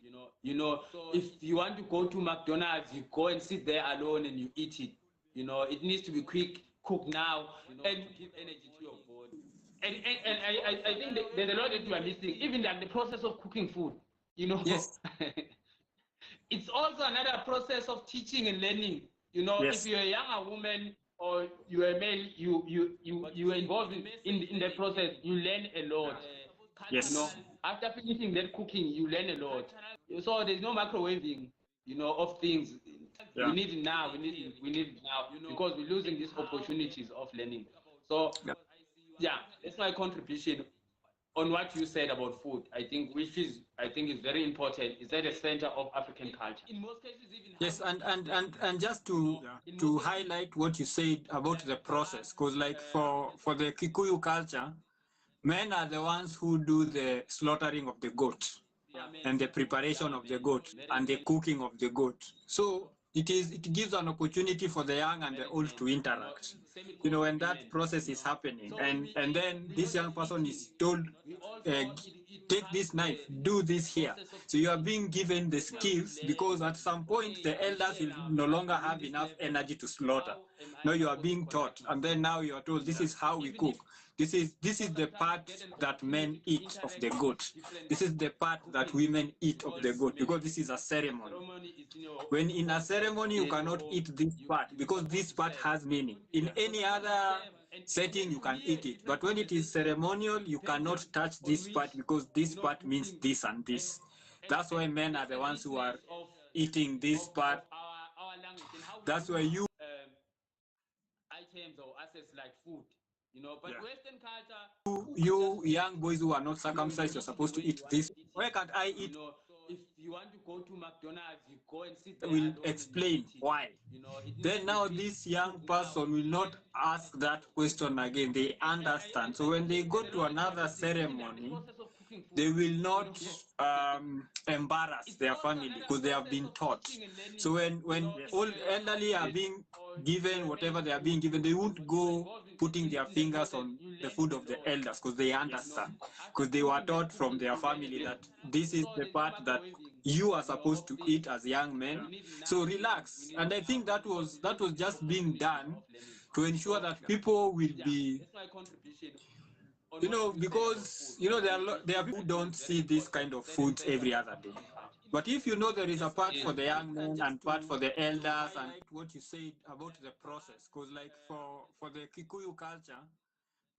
If you want to go to McDonald's, you go and sit there alone and you eat it. It needs to be quick, cook now, and give energy to your body. And I think there's a lot that you are missing, even like the process of cooking food. Yes. It's also another process of teaching and learning. If you're a younger woman or you're a male, you are involved in that process, you learn a lot. Yes. After finishing that cooking, you learn a lot. So there's no microwaving, of things. We need it now. We need it now because we're losing these opportunities of learning. So, that's my contribution on what you said about food. I think is very important. It's at the center of African culture. In most cases, even yes, and just to highlight what you said about the process, because like for the Kikuyu culture, men are the ones who do the slaughtering of the goat and the preparation of the goat and the cooking of the goat. So it gives an opportunity for the young and the old to interact. When that process is happening, and then this young person is told, take this knife, do this here. So you are being given the skills, because at some point the elders will no longer have enough energy to slaughter. Now you are being taught, and then now you are told, this is how we cook. This is the part that men eat of the goat. This is the part that women eat of the goat, because this is a ceremony. When in a ceremony, you cannot eat this part, because this part has meaning. In any other setting, you can eat it. But when it is ceremonial, you cannot touch this part, because this part means this and this. That's why men are the ones who are eating this part. That's why items or assets like food. But Western culture, you young boys who are not circumcised, you're supposed to eat this. Why can't I eat? If you want to go to McDonald's, you go and sit there. Will explain why. Then now this young person will not ask that question again. They understand. So when they go to another ceremony, they will not embarrass their family, because they have been taught. So when old elderly are being given whatever they are being given, they won't go putting their fingers on the food of the elders, because they understand, because they were taught from their family that this is the part that you are supposed to eat as young men. So relax. And I think that was just being done to ensure that people will be, because there are people who don't see this kind of foods every other day. But if there is a part for the young men and part for the elders, and what you said about the process, because like for the Kikuyu culture,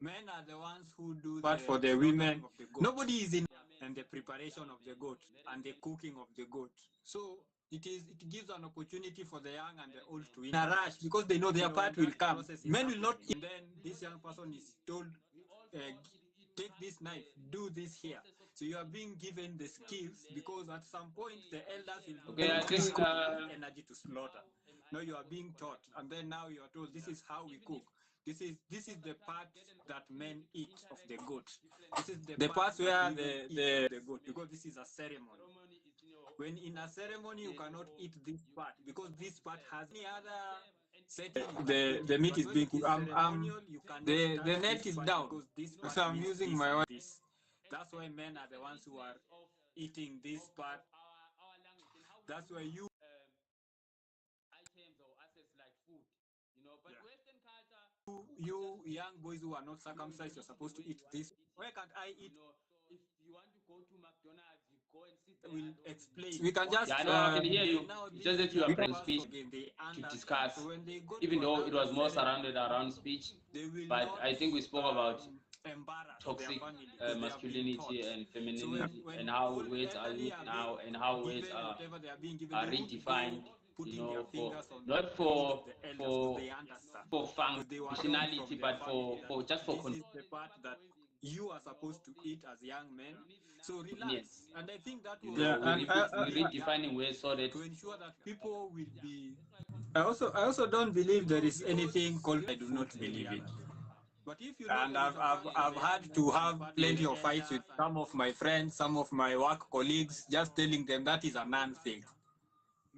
Men are the ones who do but for the women. Nobody is in and the preparation of the goat and the cooking of the goat. So it gives an opportunity for the young and the old to in a rush because they know their part will come. Men will not. And then this young person is told, take this knife, do this here. So you are being given the skills because at some point the elders will increase energy to slaughter. Now you are being taught, and then now you are told this is how we cook. This is the part that men eat of the goat. This is the part where the goat, because this is a ceremony. When in a ceremony you cannot eat this part because this part has any other setting. The meat is being cooked. The net is down. So I'm using my one. That's why men are the ones who are eating this part. That's why you young boys who are not circumcised, you're supposed to eat this. Why can't I eat? If you want to go to McDonald's, you go and sit there. We'll explain. We can just. Yeah, I know, I can hear you. It's just that you are in speech to discuss, so even though it was more surrounded around speech. But I think we spoke about toxic masculinity and femininity, and how words are used now, and how words are redefined. You know, for not for functionality, but for just for this is the part that you are supposed to eat as young men. So relax, and I think that was we're redefining words so that to ensure that people will be. I also don't believe there is anything called. I do not believe it. But if you and I've had to have plenty of fights with some of my friends, some of my work colleagues, just telling them that is a man thing.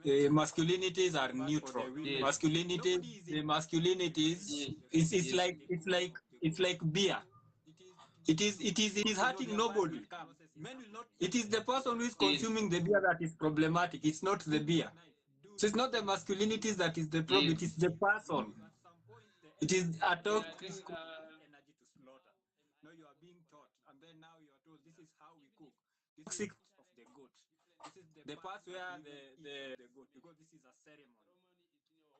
Masculinities are neutral. Yes. The masculinities, it's like beer. It is hurting nobody. It is the person who is consuming the beer that is problematic. It's not the beer. So it's not the masculinities that is the problem. It is the person. It is a toxic energy to slaughter. Now you are being taught, and then now you are told this is how we cook. Toxic of the goat. This is the part where the goat, because this is a ceremony.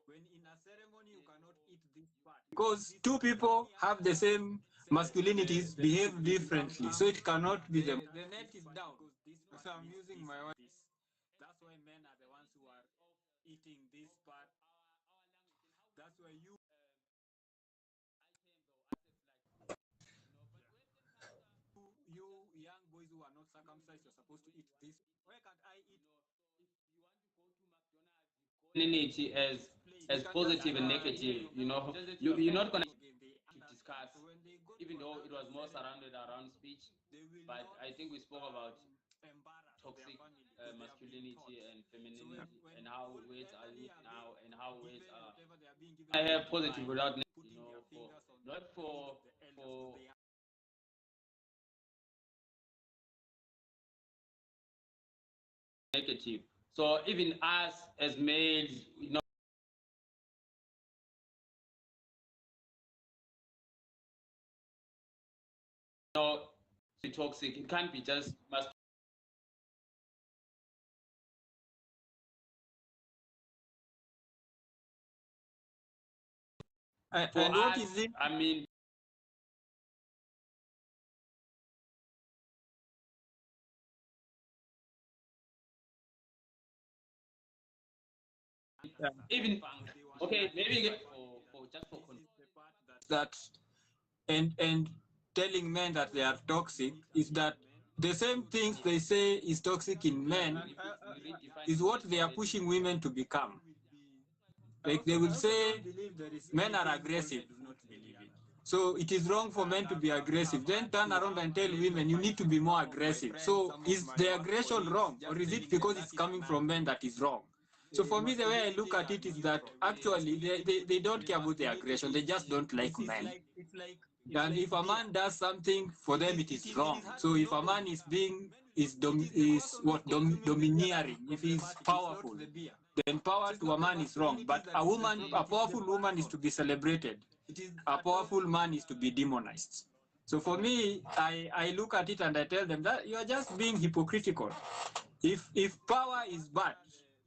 When in a ceremony you cannot eat this part because two people have the same masculinities behave differently, so it cannot be the net is down. So I'm using my one. That's why men are the ones who are eating this part. That's why you young boys who are not circumcised, you're supposed to eat this. Why can't I eat? Femininity as positive and negative, you know, you're not going to discuss, even though it was more surrounded around speech. But I think we spoke about toxic masculinity and femininity, and how words are used now, and how words are. I have positive without negative, you know, for not for negative. So even us as males, you know, toxic. It can't be just masculine. And what is it? I mean, even okay, maybe for just for that and telling men that they are toxic is that the same things they say is toxic in men is what they are pushing women to become. Like they will say men are aggressive. So it is wrong for men to be aggressive. Then turn around and tell women you need to be more aggressive. So is the aggression wrong, or is it because it's coming from men that is wrong? So for me, the way I look at it is that actually they don't care about the aggression. They just don't like men. And if a man does something, for them it is wrong. So if a man is domineering, if he's powerful, then power to a man is wrong. But a powerful woman is to be celebrated. A powerful man is to be demonized. So for me, I look at it and I tell them that you are just being hypocritical. If power is bad,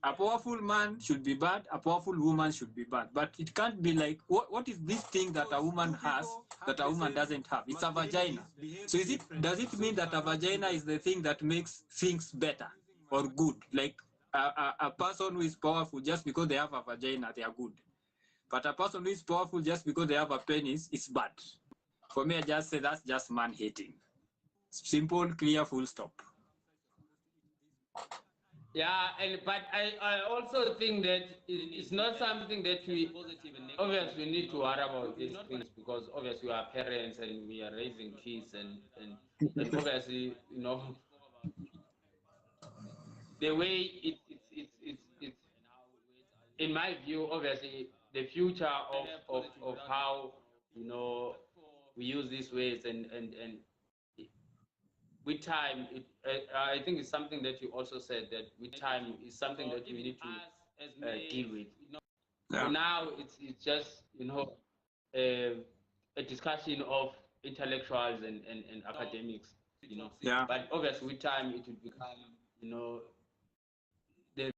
A powerful man should be bad, a powerful woman should be bad. But it can't be like, what is this thing that a woman has that a woman doesn't have? It's a vagina. So does it mean that a vagina is the thing that makes things better or good? Like a person who is powerful, just because they have a vagina, they are good. But a person who is powerful just because they have a penis is bad. For me, I just say that's just man hating. Simple, clear, full stop. Yeah, but I also think that it's not something that we obviously need to worry about these things, because obviously we are parents and we are raising kids, and obviously, the way it's in my view, obviously the future of how we use these ways, and with time, I think it's something that you also said, that with time is something that we need to deal with. Yeah. For now, it's just a discussion of intellectuals and academics, Yeah. But obviously, with time, it will become the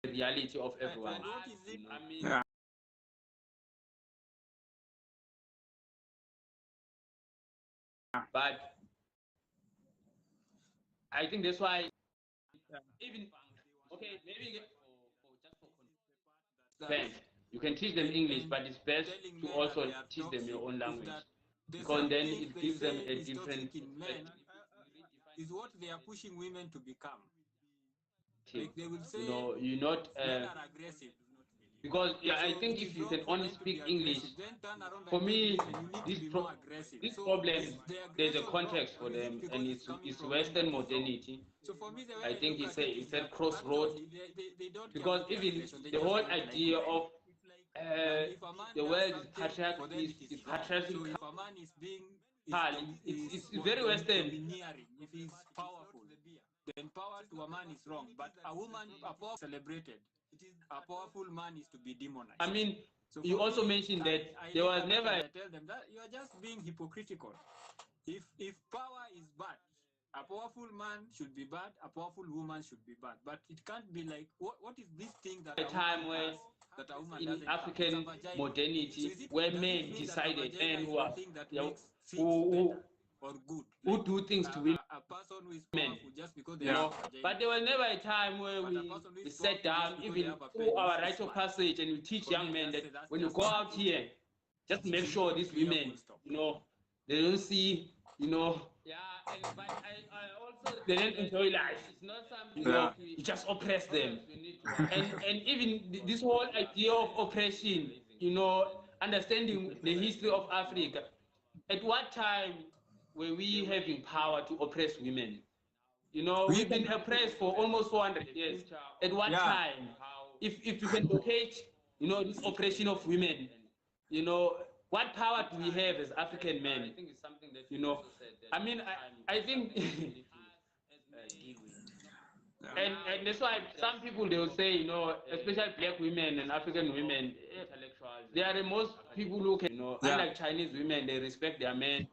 reality of everyone. Yeah. But I think that's why even maybe you can teach them English, but it's best to also teach them your own language, because then it gives them a different perspective. Is what they are pushing women to become. Like they will say, you're not men are aggressive. because I think if you can only speak English, for me, these problems, there's a context for them, and it's Western modernity. So for me, the way I I think look at it is it's a that crossroad, they don't because care even about the whole like idea women. of If a man the does world something for them, it is wrong. patriarchal. So if a man is being It's very Western. domineering, if he's powerful, then power to a man is wrong. But a woman, a powerful celebrated. A powerful man is to be demonized. I mean, so you also mentioned that there was never. I tell them that you are just being hypocritical. If power is bad, a powerful man should be bad, a powerful woman should be bad. But it can't be like, what is this thing that a time where that a woman in doesn't African have? modernity, So where men decided, men who are who or good, who do things to women. A person who is Men, powerful just because they but there was never a time where we sat down, even through our rite of passage, and we teach young men that when you go out here, just make sure these women, they don't see, but I also they don't enjoy life. It's not something you just oppress them, and even this whole idea of oppression, understanding the history of Africa. At what time were we having power to oppress women? We've been oppressed for almost 400 years. At what time? If you can locate, this oppression of women, what power do we have as African men? I mean, I think, and that's why some people, they will say, especially black women and African women, they are the most people who can, unlike Chinese women, they respect their men.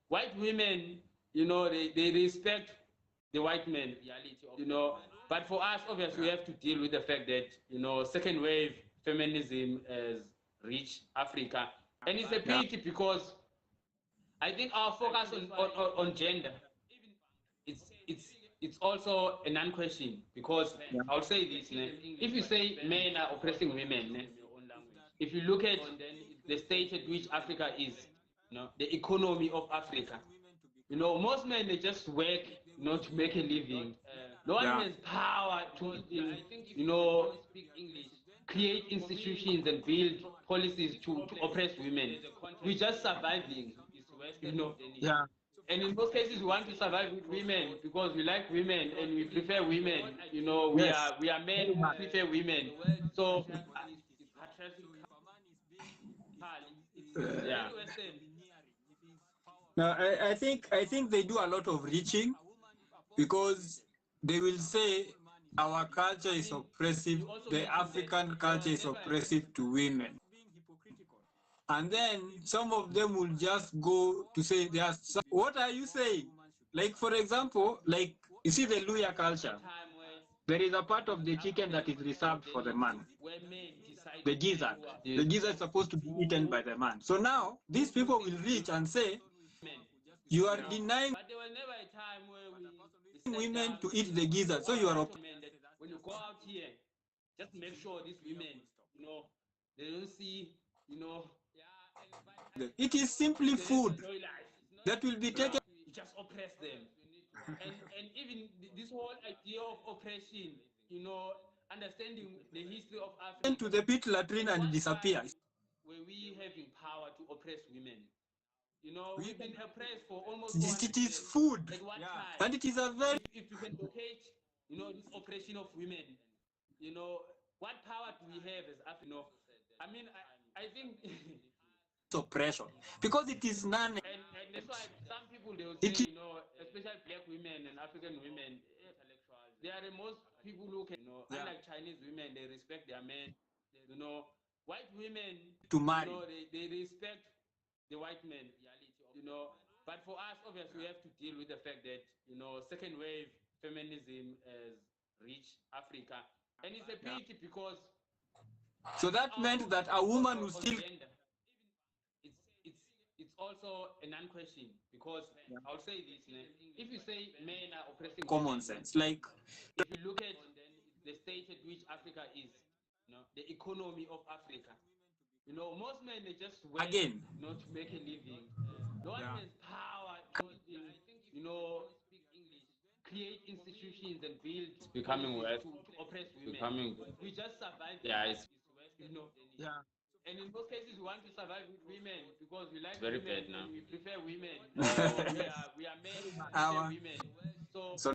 White women, they respect the white men, But for us, obviously, we have to deal with the fact that, second wave feminism has reached Africa. And it's a pity, because I think our focus on gender, it's also a non-question, because I'll say this, if you say men are oppressing women, if you look at the state at which Africa is, the economy of Africa, most men, they just work, to make a living. No one has power to, create institutions and build policies to oppress women. We're just surviving, And in most cases, we want to survive with women because we like women and we prefer women. We are men who prefer women. So, yeah. Now, I think they do a lot of reaching, because they will say our culture is oppressive, the African culture is oppressive to women. And then some of them will just go to say, what are you saying? Like for example, like you see the Luya culture, there is a part of the chicken that is reserved for the man. The gizzard. The gizzard is supposed to be eaten by the man. So now these people will reach and say, you are denying But there was never a time where we women to eat the gizzard. So you are when you go out here, just make sure these women, they don't see, it is simply food that will be taken you just oppress them. And even this whole idea of oppression, understanding the history of Africa to the pit latrine and disappear. where we having power to oppress women. We've been oppressed for almost It is food. At what time? And it is a very If you can locate, this oppression of women, what power do we have as Africa? I mean, I think oppression because it is none. And that's why some people they will say, especially black women and African women, they are the most people who can, unlike Chinese women, they respect their men. White women to marry. They respect the white men. But for us, obviously, we have to deal with the fact that second wave feminism has reached Africa, and it's a pity because. So that meant that a woman who still. It's also a non-question because I'll say this: if you say men are oppressing common sense, like if you look at the state at which Africa is, the economy of Africa, most men they just work again, not to make a living. No one has power to, create institutions and build becoming wealth to oppress women. We just survive. Yeah, it's yeah. And in most cases, we want to survive with women because we like very women. Bad now. We prefer women. We are men who prefer women. So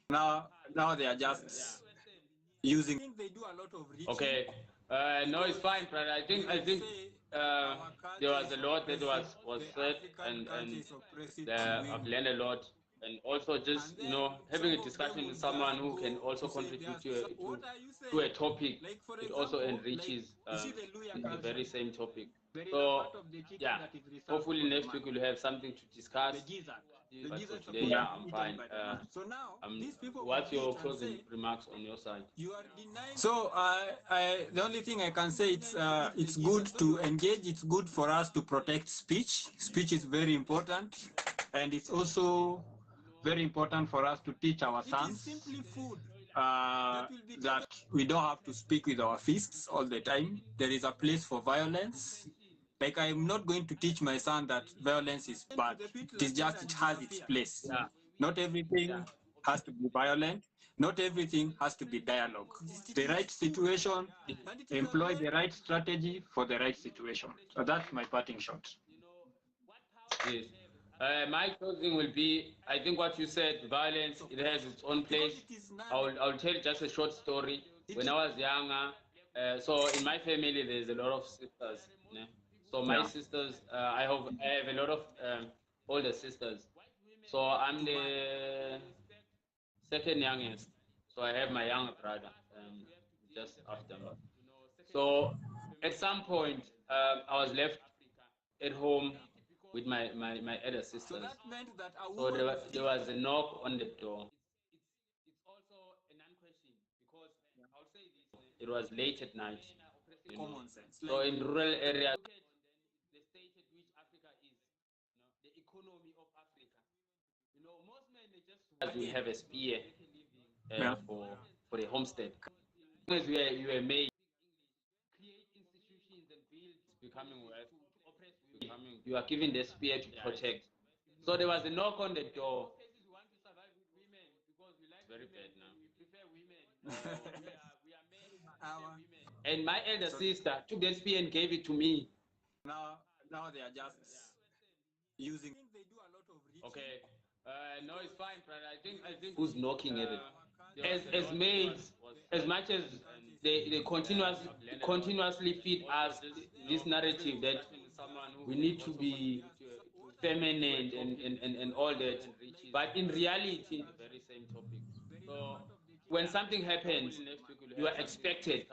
now they are just using. I think they do a lot of reaching. Okay. No, it's fine, but I think there was a lot that was said, and I've learned a lot, and also just having a discussion with someone who can also contribute to a topic. It also enriches the very same topic. So yeah, hopefully next week we'll have something to discuss. But for today, yeah, I'm fine. What's your closing remarks on your side? So the only thing I can say it's good to engage. It's good for us to protect speech. Speech is very important, and it's also very important for us to teach our sons that we don't have to speak with our fists all the time. There is a place for violence. Like I'm not going to teach my son that violence is bad. It is just it has its place. Yeah. Not everything has to be violent. Not everything has to be dialogue. The right situation, employ the right strategy for the right situation. So that's my parting shot. Yes. My closing will be, I think what you said, violence, it has its own place. I'll tell just a short story. When I was younger, so in my family, there's a lot of sisters. So my sisters, I have a lot of older sisters. So I'm the second youngest. So I have my younger brother just after me. So at some point, I was left at home with my elder sisters. So there was a knock on the door. It was late at night. So in rural areas, we have a spear for the homestead. As you were made, becoming wealth, you are given the spear to protect. So there was a knock on the door. It's very bad now. And my elder sister took the spear and gave it to me. Now they are just using. Okay. No, it's fine, but I think who's knocking at it? As maids, as much as they continuously feed us this narrative that we need to be feminine and all that, but in reality, so when something happens, you are expected,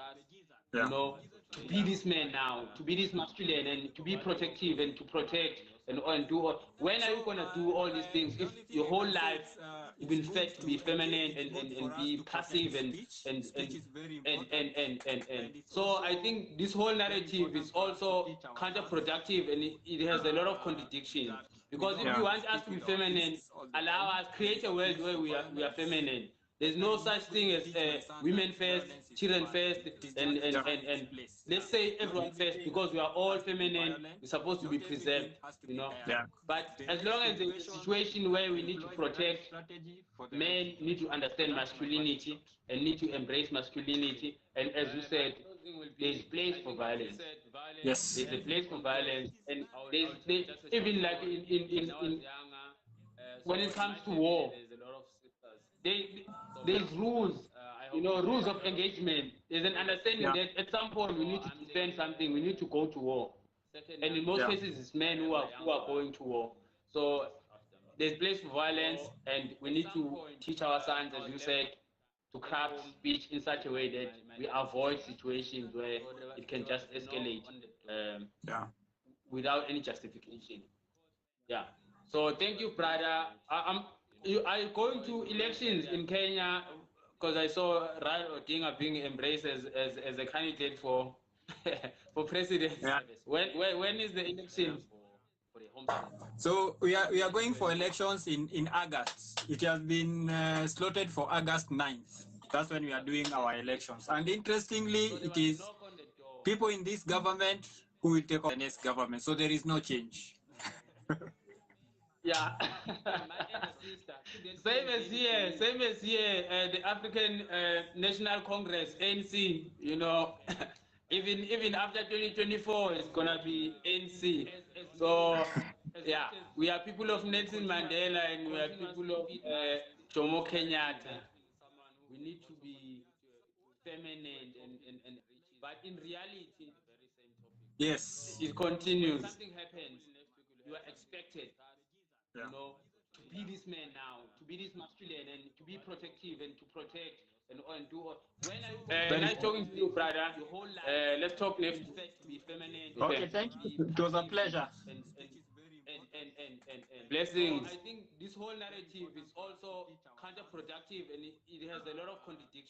to be this man now, to be this masculine, and to be protective and to protect and do all. When are you gonna do all these things if your whole life you've been fed to be feminine and be passive and and and so I think this whole narrative is also counterproductive, and it has a lot of contradictions, because if you want us to be feminine, allow us, create a world where we are feminine. There's no such thing as women first, children first, and let's say everyone first, because we are all feminine. We're supposed to be preserved, you know. Yeah. But as long as there's a situation where we need to protect, men need to understand masculinity and need to embrace masculinity. And as you said, there's place for violence. Yes. There's a place for violence, and even like in when it comes to war, there's rules, rules of engagement. There's an understanding Yeah. that at some point we need to defend something, we need to go to war. And in most Yeah. cases, it's men who are going to war. So there's place for violence, and we need to teach our sons, as you said, to craft speech in such a way that we avoid situations where it can just escalate Yeah. without any justification. Yeah. So thank you, brother. Are you going to elections in Kenya? Because I saw Raila Odinga being embraced as a candidate for for president. Yeah. When is the election? So we are going for elections in August. It has been slotted for August 9th. That's when we are doing our elections. And interestingly, it is people in this government who will take over the next government. So there is no change. Yeah. Same as here. Same as here. The African National Congress (ANC). Even after 2024, it's gonna be ANC. So yeah, we are people of Nelson Mandela, and we are people of Jomo Kenyatta. We need to be feminine and but in reality, Yes. it continues. Something happens, you are expected, Yeah. to be this man now, to be this masculine, and to be protective and to protect and do all. When are you? Nice talking to you, brother. Let's talk next. To be feminine. Okay, thank you. It was a pleasure. And blessings. So I think this whole narrative is also counterproductive, and it has a lot of contradictions.